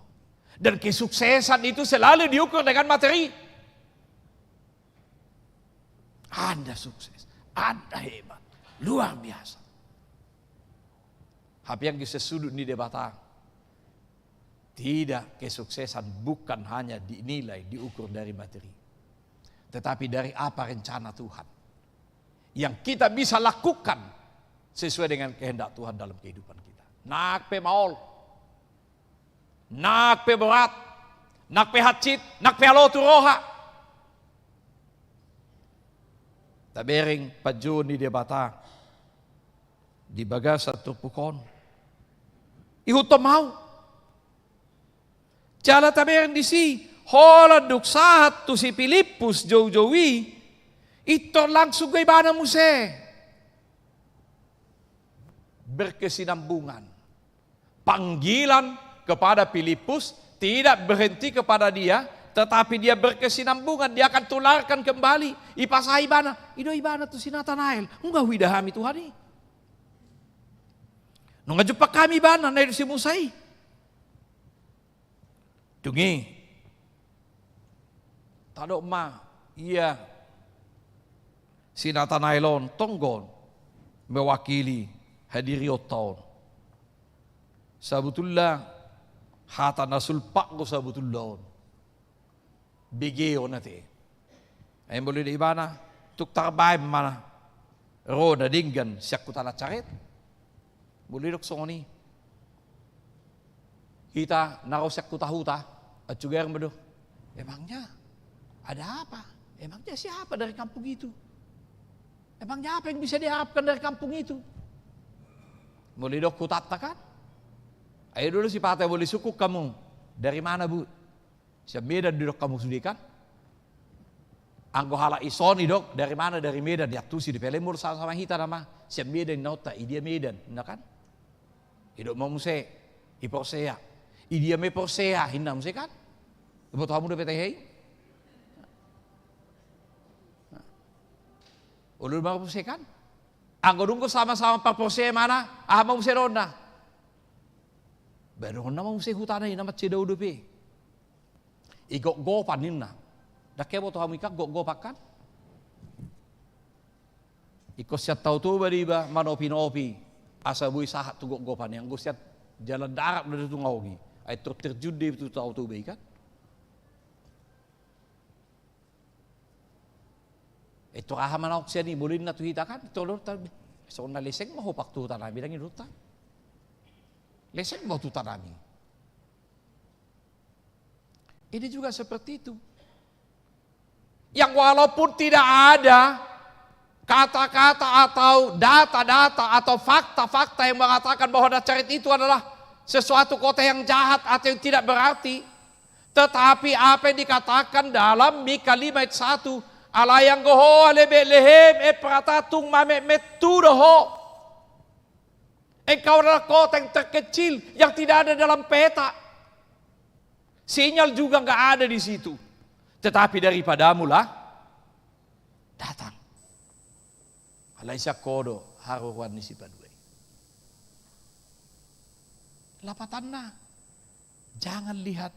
Dan kesuksesan itu selalu diukur dengan materi. Anda sukses, Anda hebat, luar biasa. Tapi yang bisa sudut di debata, tidak kesuksesan bukan hanya dinilai, diukur dari materi. Tetapi dari apa rencana Tuhan. Yang kita bisa lakukan sesuai dengan kehendak Tuhan dalam kehidupan kita. Nak pe maol. Nak pe berat, nak pe hacit, nak pe alotu roha. Tabering pajo ni debata di bagasa tupukon. Ihutom mau. Jala tabering di si hola duksahat tu si Pilipus jowi Ito langsung kay Ibana Muse. Berkesinambungan. Panggilan kepada Filipus tidak berhenti kepada dia, tetapi dia berkesinambungan. Dia akan tularkan kembali. Ipasa Ibana. Ido Ibana tu si Nathanael. Enggak widahami Tuhan ni. Nung ngajupak kami Ibana na si Musay. Tungi. Tado ma. Iya. Si Nathanaelon tonggon. Mewakili hadiri tahun. Sabutullah. Hata nasulpak ko sabutullah. Bigeo nati. Ay boleh di Ibana. Tuk tarbay mana. Ro na dinggan. Siyak ko tala charit. Boleh dok songoni. Kita narosyak ko tahuta. At juga yang bedo. Emangnya ada apa? Emangnya siapa dari kampung itu? Emangnya apa yang bisa diharapkan dari kampung itu? Boleh dok ku tatakan? Ayo dulu si Patay boleh sukuk kamu. Dari mana bu? Siap Medan duduk kamu sudikan? Anggo hala isoni dok. Dari mana? Dari Medan. Ya tuh si di Pelemur sama hita nama. Siap Medan nauta. Idia Medan. Nah kan? Hidup mau muse. Iporsea. Idia me porsea. Hinda muse kan? Ibu tahu muda petehei? Ulul mau muse kan? Anggo dungko sama-sama pak porsea mana? Ah mau muse ronda. Baru nama muse hutanay nama cedau dupi. Igok-gopan nina. Dakya mo to hamika gok-gopak kan? Iko siya tau tu bariba manopi-nopi. Asa bui sahat tu gok-gopan yang go siya jalan darat na tu ngawgi. Ay terjun di tu tau tu kan? Ito kahaman ako siya ni boleh na tu hita kan? Ito lor tabi. So na leseng mo hopak tu tanah bilang iruta. Leseng mau tutan kami. Ini juga seperti itu. Yang walaupun tidak ada kata-kata atau data-data atau fakta-fakta yang mengatakan bahwa Nazaret itu adalah sesuatu kota yang jahat atau yang tidak berarti. Tetapi apa yang dikatakan dalam Mika 5 ayat 1. Allah yang goho alebelehem pratatung mame metudoho. Engkau adalah kota yang terkecil yang tidak ada dalam peta. Sinyal juga nggak ada di situ. Tetapi daripadamu lah datang. Alaisya kodo haruan ni si padue. Lapatanna. Jangan lihat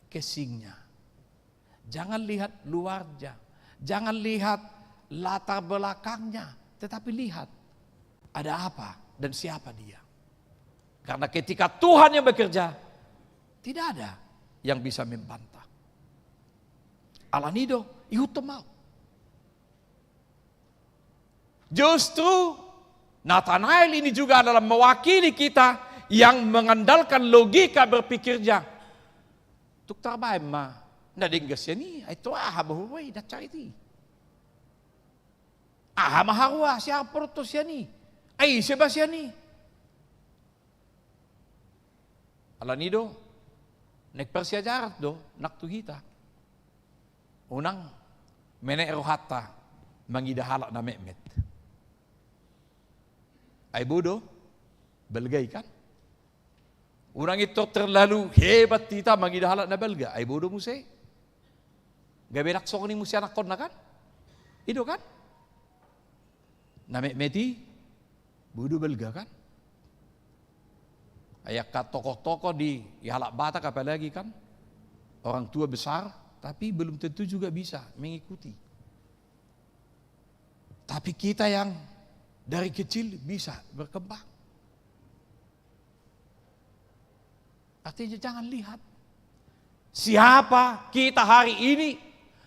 casingnya. Jangan lihat luarnya. Jangan lihat latar belakangnya. Tetapi lihat ada apa dan siapa dia. Karena ketika Tuhan yang bekerja, tidak ada yang bisa membantah. Alanido, ihuto mau. Justru Nathanael ini juga adalah mewakili kita yang mengandalkan logika berpikirnya. Tuk tarbay ma, nadinggas yan ni, ay to bahuway, datcharity. Maharwa, siya portos yan ni. Ay, siya ba siya ni? Alanido, nagpersyajarat do, naktuhita. Unang, meneerohata, mangidahala na memet. Ay budo, belgay kan? Unang ito terlalu hebat tita, mangidahala na belga. Ay budo mo siya. Gabirakso ko ni mo siya nakon na kan? Ido kan? Na meti, budo belga kan? Ayak ka tokoh-tokoh di Halak Batak apalagi kan? Orang tua besar, tapi belum tentu juga bisa mengikuti. Tapi kita yang dari kecil bisa berkembang. Artinya jangan lihat siapa kita hari ini,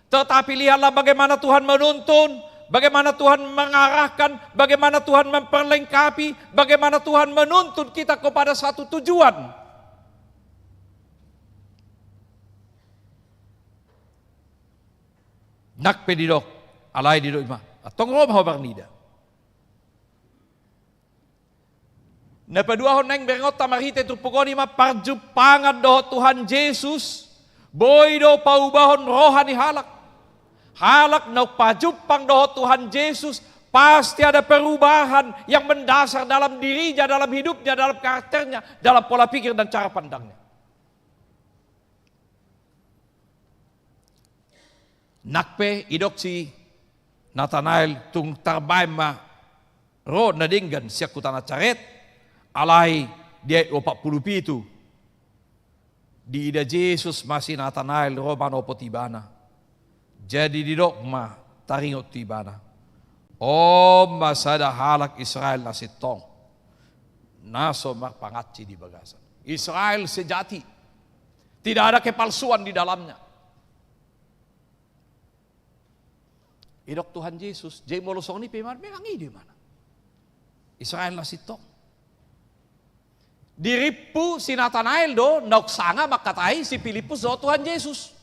tetapi lihatlah bagaimana Tuhan menuntun, bagaimana Tuhan mengarahkan, bagaimana Tuhan memperlengkapi, bagaimana Tuhan menuntun kita kepada satu tujuan. Nak pedidok, alay didok ima, atong rom habar nida. Napaduahon nang bengot tamarite tupukoni ma parjupangan do Tuhan Yesus, boy do paubahon rohani halak. Halak na pajupang doho Tuhan Yesus, pasti ada perubahan yang mendasar dalam dirinya, dalam hidupnya, dalam karakternya, dalam pola pikir dan cara pandangnya. Nakpe idok si Nathanael tung tarbay ma ro nadinggan siya kutana caret alay dia 47 di ida Jesus masih Nathanael ro manopo tibana jadi didok ma taringot tibana masada halak Israel na sitong naso marpangatsi di bagasan. Israel sejati, tidak ada kepalsuan di dalamnya. Idok Tuhan Yesus, jay molosong ni Pemar, memang di mana? Israel na sitong. Diripu si Nathanael do, nauksanga makatay si Pilipus do Tuhan Yesus.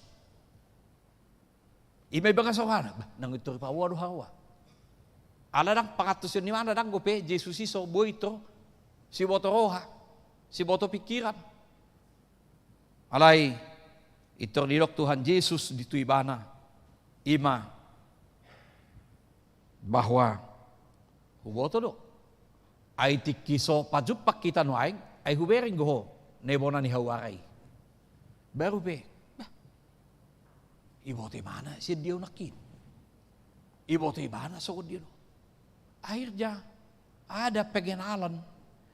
Imay baga sa wana, nang ito pa wado hawa. Aladang pangatus yun ni mana dang gope, Jesus iso, boy ito, si boto roha, si boto pikiran. Alay, ito nilok Tuhan Yesus dito ibana, ima, bahwa huboto do ay tikiso pajupak kita no ay hubering go nebona ni hawaray baru be ibote mana si dia nakin ibote mana so dia akhirnya ada pengenalan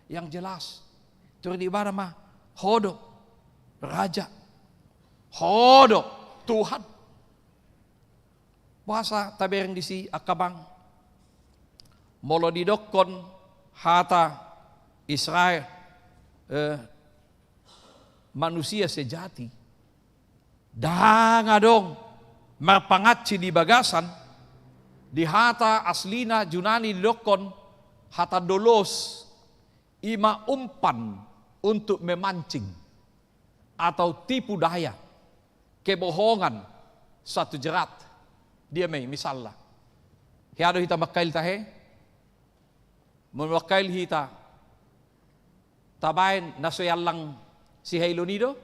yang jelas tur di mana mah hodo raja hodo Tuhan bahasa tabereng di si akabang molo didokon hata Israel manusia sejati dangadong marpangatsi di bagasan di hata aslina Junani didokon hata dolos ima umpan untuk memancing atau tipu daya kebohongan satu jerat dia may misalnya hiado hita makail tahe menwakail hita tabain nasoyal lang si Hailonido,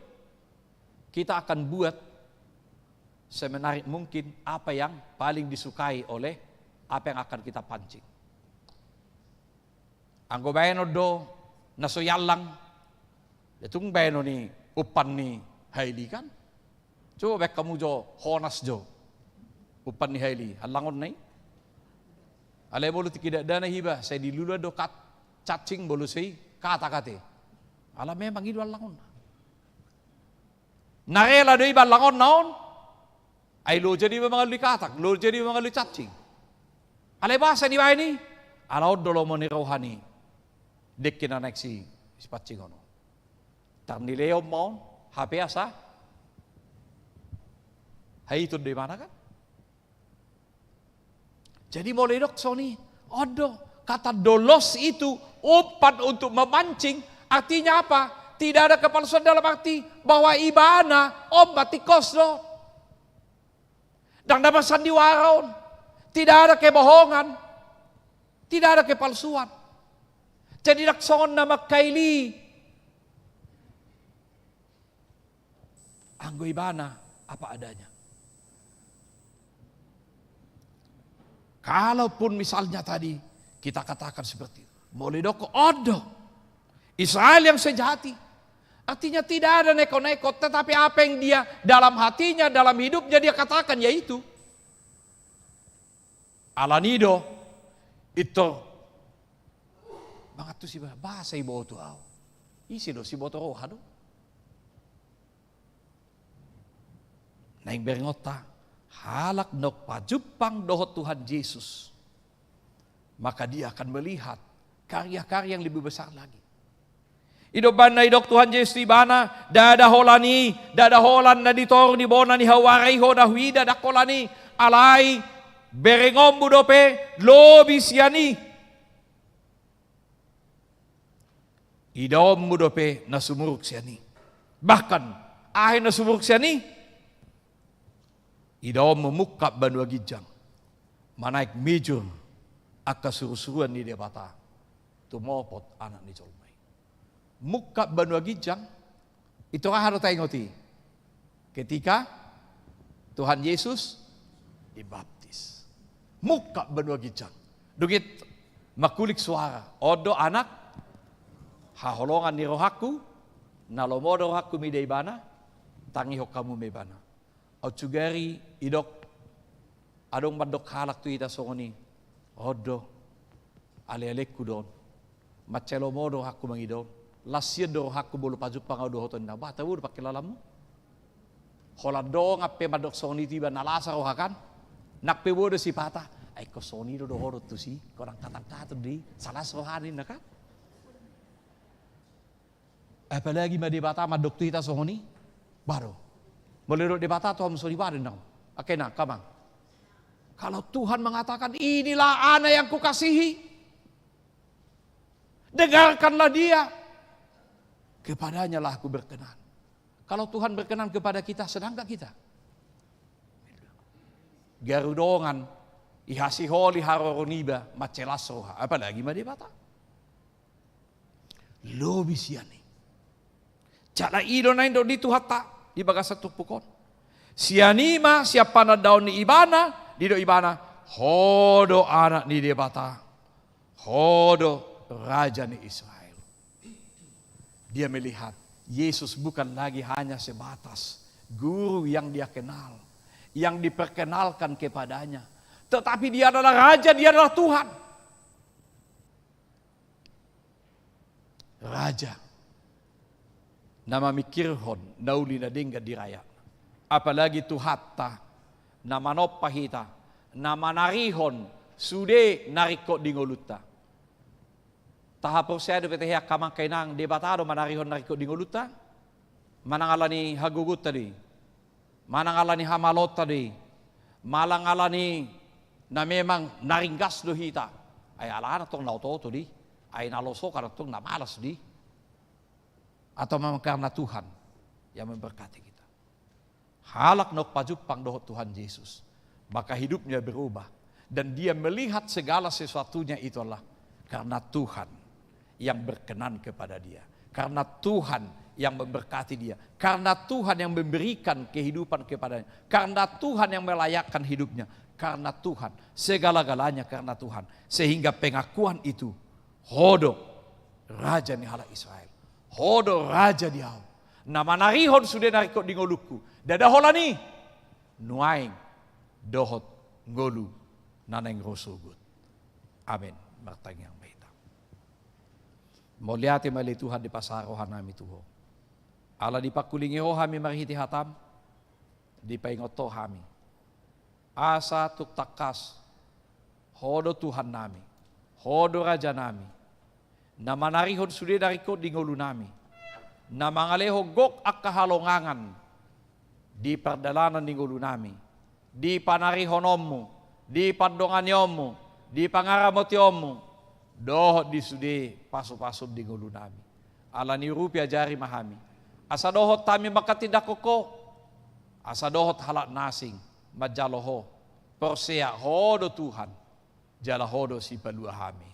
kita akan buat semenarik mungkin apa yang paling disukai oleh apa yang akan kita pancing. Ang gobayno do nasoyal lang itong bayno ni upan ni Haili kan. Coba bek kamu jo honas jo upan ni Haili halangon nai. Alay bolu tidak dana hiba, saya dilula do kat cacing bolu sei kata-kate. Ala memang itu langon. Narela do iba langon naon. Ay lo jadi mga likatak, lo jadi mga cacing. Alay bahasa ni ba ini? Alaw dolo mo ni rohani. Dek kinanek si patsingono. Tarnileo mo HP asa. Hay itu di mana kan? Jadi mulai dok Sony, kata dolos itu umpan untuk memancing, artinya apa? Tidak ada kepalsuan dalam arti bahwa ibana batikos do. Dan dapat sandiwaraon, tidak ada kebohongan, tidak ada kepalsuan. Jadi nakson nama kaili, anggo ibana apa adanya. Kalaupun misalnya tadi kita katakan seperti itu, boleh doko Israel yang sejati, artinya tidak ada neko-neko, tetapi apa yang dia dalam hatinya, dalam hidupnya dia katakan yaitu alanido itu banget tuh sih bahasa ibu tuh isi do si boto roha do naing berengota halak nok pajupang dohot Tuhan Yesus, maka dia akan melihat karya-karya yang lebih besar lagi. Idoban na idok Tuhan Yesus ibana dada holan na ditor ni bona ni hawaray ho na huida dakolani alay berengom budope lobi siani idom budope na sumuruk siani bahkan ahin na sumuruk siani idom memukap banua gijang manaik mijur akka surusuruan ni debata tumopot anak ni colmay mukap banua gijang itu harus tayo ngoti ketika Tuhan Yesus ibaptis. Muka benua gijang. Dugit makulik suara. Odo anak haholongan ni rohaku nalomodo rohaku midai bana tangi hokamu mebana. O cugari idok adong mandok halak tu ita songoni. Odo ale-aleku don. Macelo modo haku mangidon. Lasya do haku bolu paju pangado hoton na bata udah pakai lalamu. Holado ngape madok songoni tiba nalasa rohakan. Nakpe bodo si pata. Ay ko songoni do horot tu si korang katang-katang di salah rohanin na kan. Apalagi madibata madok tu ita songoni baru. Melirut debata tu hamsoni barin dong. Oke nak kamang. Kalau Tuhan mengatakan inilah anak yang kukasihi, dengarkanlah dia. Kepadanya lah aku berkenan. Kalau Tuhan berkenan kepada kita, senang gak kita? Garudongan, ihasi holi haroroniba, macelas roha. Apalagi madibata. Lobi siani. Cala ido na indo dito hata, di baga sa tupukon. Sianima, siapa na daun ni ibana, dido ibana, hodo anak ni debata, hodo raja ni Israel. Dia melihat Yesus bukan lagi hanya sebatas guru yang dia kenal, yang diperkenalkan kepadanya, tetapi dia adalah raja, dia adalah Tuhan. Raja. Nama mikirhon, nauli na dingga diraya. Apalagi tuhatta, nama nopahita, nama narihon, sude nariko dingoluta. Tahapor saya dapat hea kamang kainang debatado manarihon nariko dingoluta. Manangalani hagugut tadi. Manangalani hamalot tadi. Malangalani na memang naringgas do hita. Ay alana tong nauto di. Ay naloso karena tong namalas di. Atau memang karena Tuhan yang memberkati kita. Halak nok pajupang dohot Tuhan Yesus. Maka hidupnya berubah. Dan dia melihat segala sesuatunya itulah karena Tuhan yang berkenan kepada dia. Karena Tuhan yang memberkati dia. Karena Tuhan yang memberikan kehidupan kepadanya. Karena Tuhan yang melayakkan hidupnya. Karena Tuhan. Segala-galanya karena Tuhan. Sehingga pengakuan itu. Hodo. Raja ni hala Israel. Hodo raja dia. Nama narihon sudah narikot di ngoluku. Dada holani. Nuaing. Dohot. Ngolu. Naneng rosugut. Amin. Martang yang baik. Moliati mali Tuhan di pasarohan nami Tuho. Ala di pakulingi ho hami marhiti hatam. Di paingoto hami. Asa tuk takas. Hodo Tuhan nami. Hodo Raja nami. Nama narihon sudah dariko di ngolu nami. Nama ngaleho gok akahalongangan. Di perdalanan di ngolu nami. Di panarihonommu. Di pandonganyomu. Di pangaramotyomu. Dohot di sude pasu-pasu di ngulu nami. Ala ni rupiah jari mahami. Asa dohot tami maka tidak koko. Asa dohot halak nasing. Majaloho. Persea hodo Tuhan. Jala hodo si palua hami.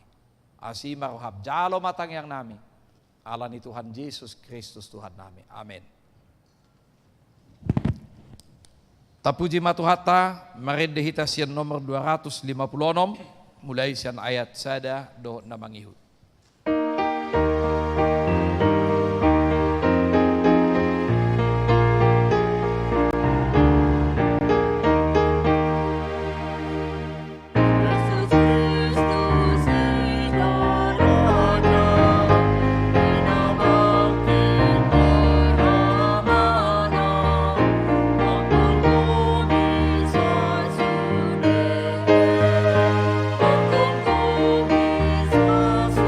Asima rohab jalo matang yang nami. Ala ni Tuhan Yesus Kristus Tuhan nami. Amin. Tapuji matuhata. Marindehita sian nomor 256. Mulai sian ayat sada do namangihut. Yesus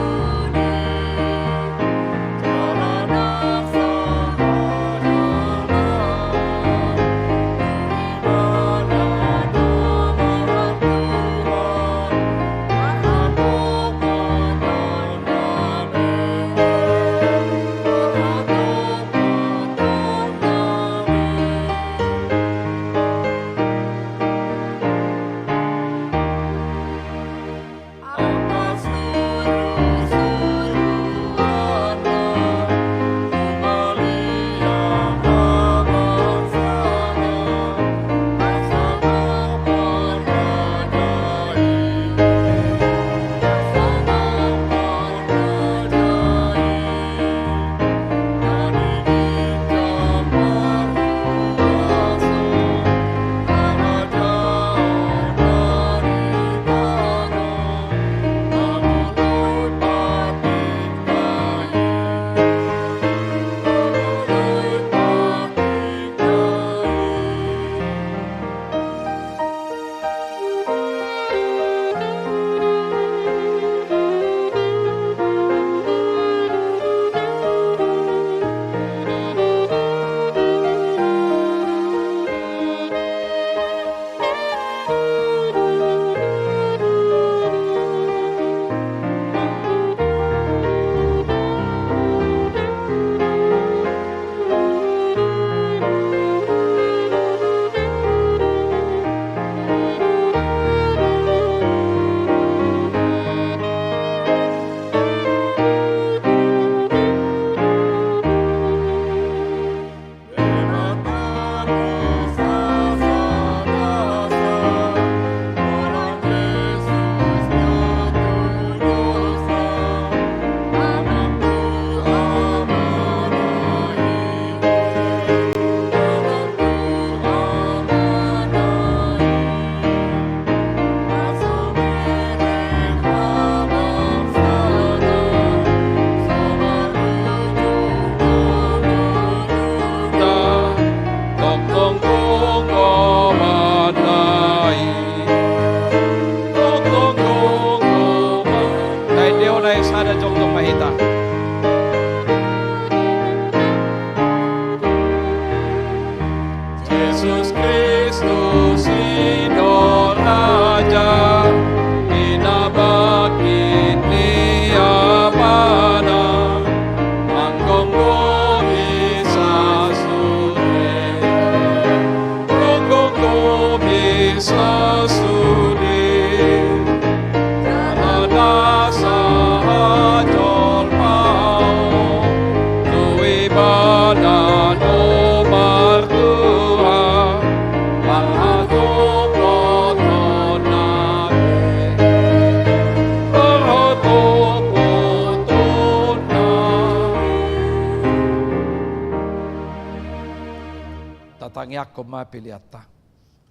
Yakob mapiliata.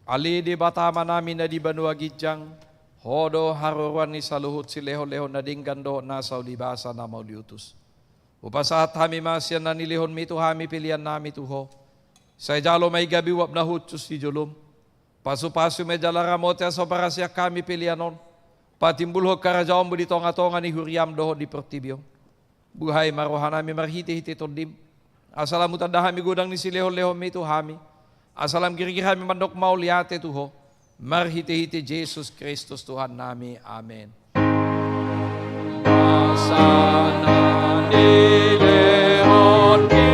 Ali di batama namin na di banua gijang, hodo haruruan ni saluhut si leho-leho na dinggando nasa ulibasa na mauliutus. Upasahat hami masyan na nilihon mito hami pilihan nami tuho. Sa jalo may gabi wap na hutsus di julum. Pasu-pasu may jalaramote sa parasya kami pilihanon. Patimbulhog karajaon mo di tonga-tonga ni Huriam doho di Pertibyo. Buhay marohan nami marhiti-hiti tondim. Asalam utanda hami gudang ni si leho-leho mito hami. Asalam girigir hami mandok mauliate tuho. Marhiti-hiti Jesus Kristus Tuhan nami. Amen. Sana nilehon ki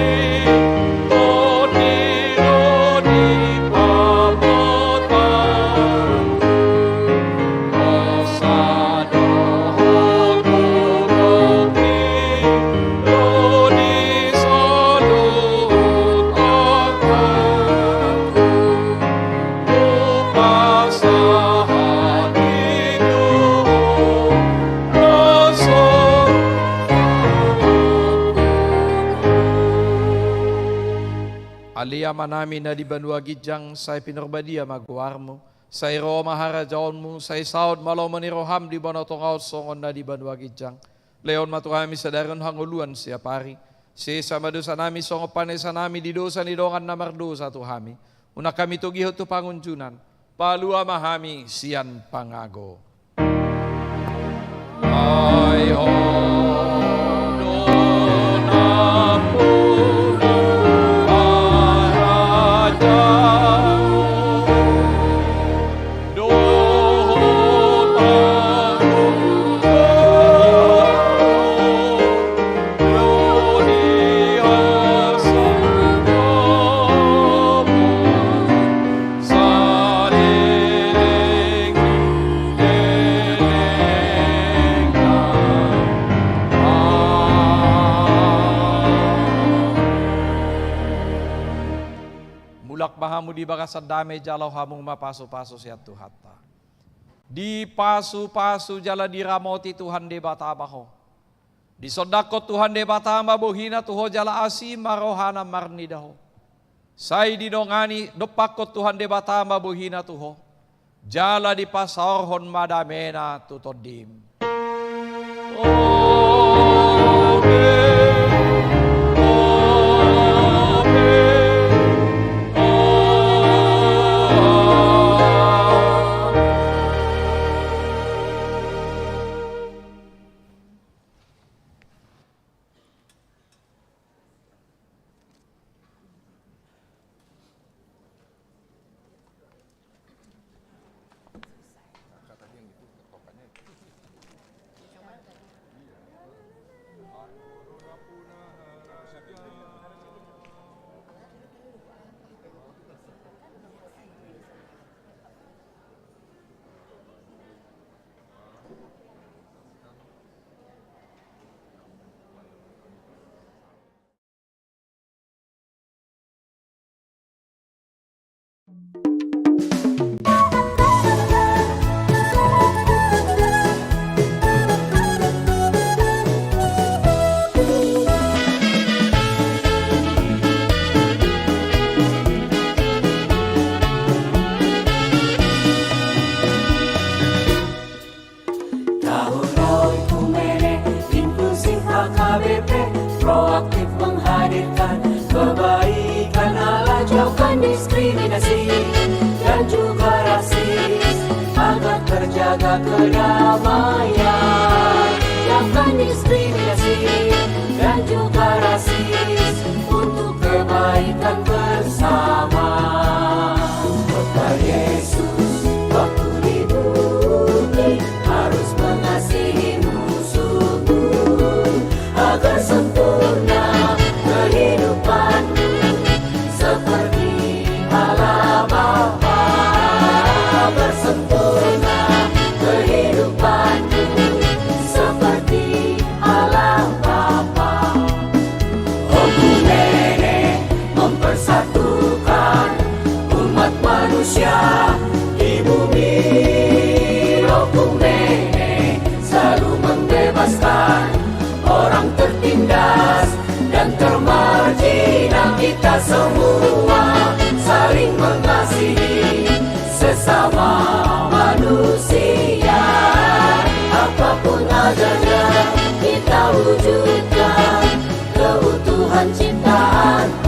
Aliyama namin na di banua gijang say pinurbadia magwar mo. Say Roma harajaon mo, say saud malaw maniroham di banotong songon na di banua gijang. Leon matuhami sa daron hanguluan siya pari. Si samadosa nami songopanay sa nami di dosa ni dongan na mardosa tuhami. Una kami tugihot to pangunjunan. Palua mahami siyan pangago. Ay ho. Mahamu di baka sa damay jalaw hamong mapaso-paso siya tuhata. Di pasu-pasu jala di ramoti Tuhan de batabaho. Di sodakot Tuhan de batama bohina tuho jala asi marohana marnidaho. Say di dongani dopakot Tuhan de batama bohina tuho. Jala di pasarhon madamena tutodim. Proaktif menghadirkan kebaikan Allah, jauhkan diskriminasi dan juga rasis, agar terjaga kedamaian. Jauhkan diskriminasi dan juga rasis untuk kebaikan bersama. Kota Yesus waktu di bumi harus mengasihi musuhmu agar sempurna kehidupanmu seperti Allah Bapa. Agar sempurna kehidupanmu seperti Allah Bapa. Okumene mempersatukan umat manusia di bumi. Okumene selalu membebaskan orang tertindas dan termarginal. Kita semua saling mengasihi sesama manusia. Apapun adanya kita wujudkan keutuhan ciptaan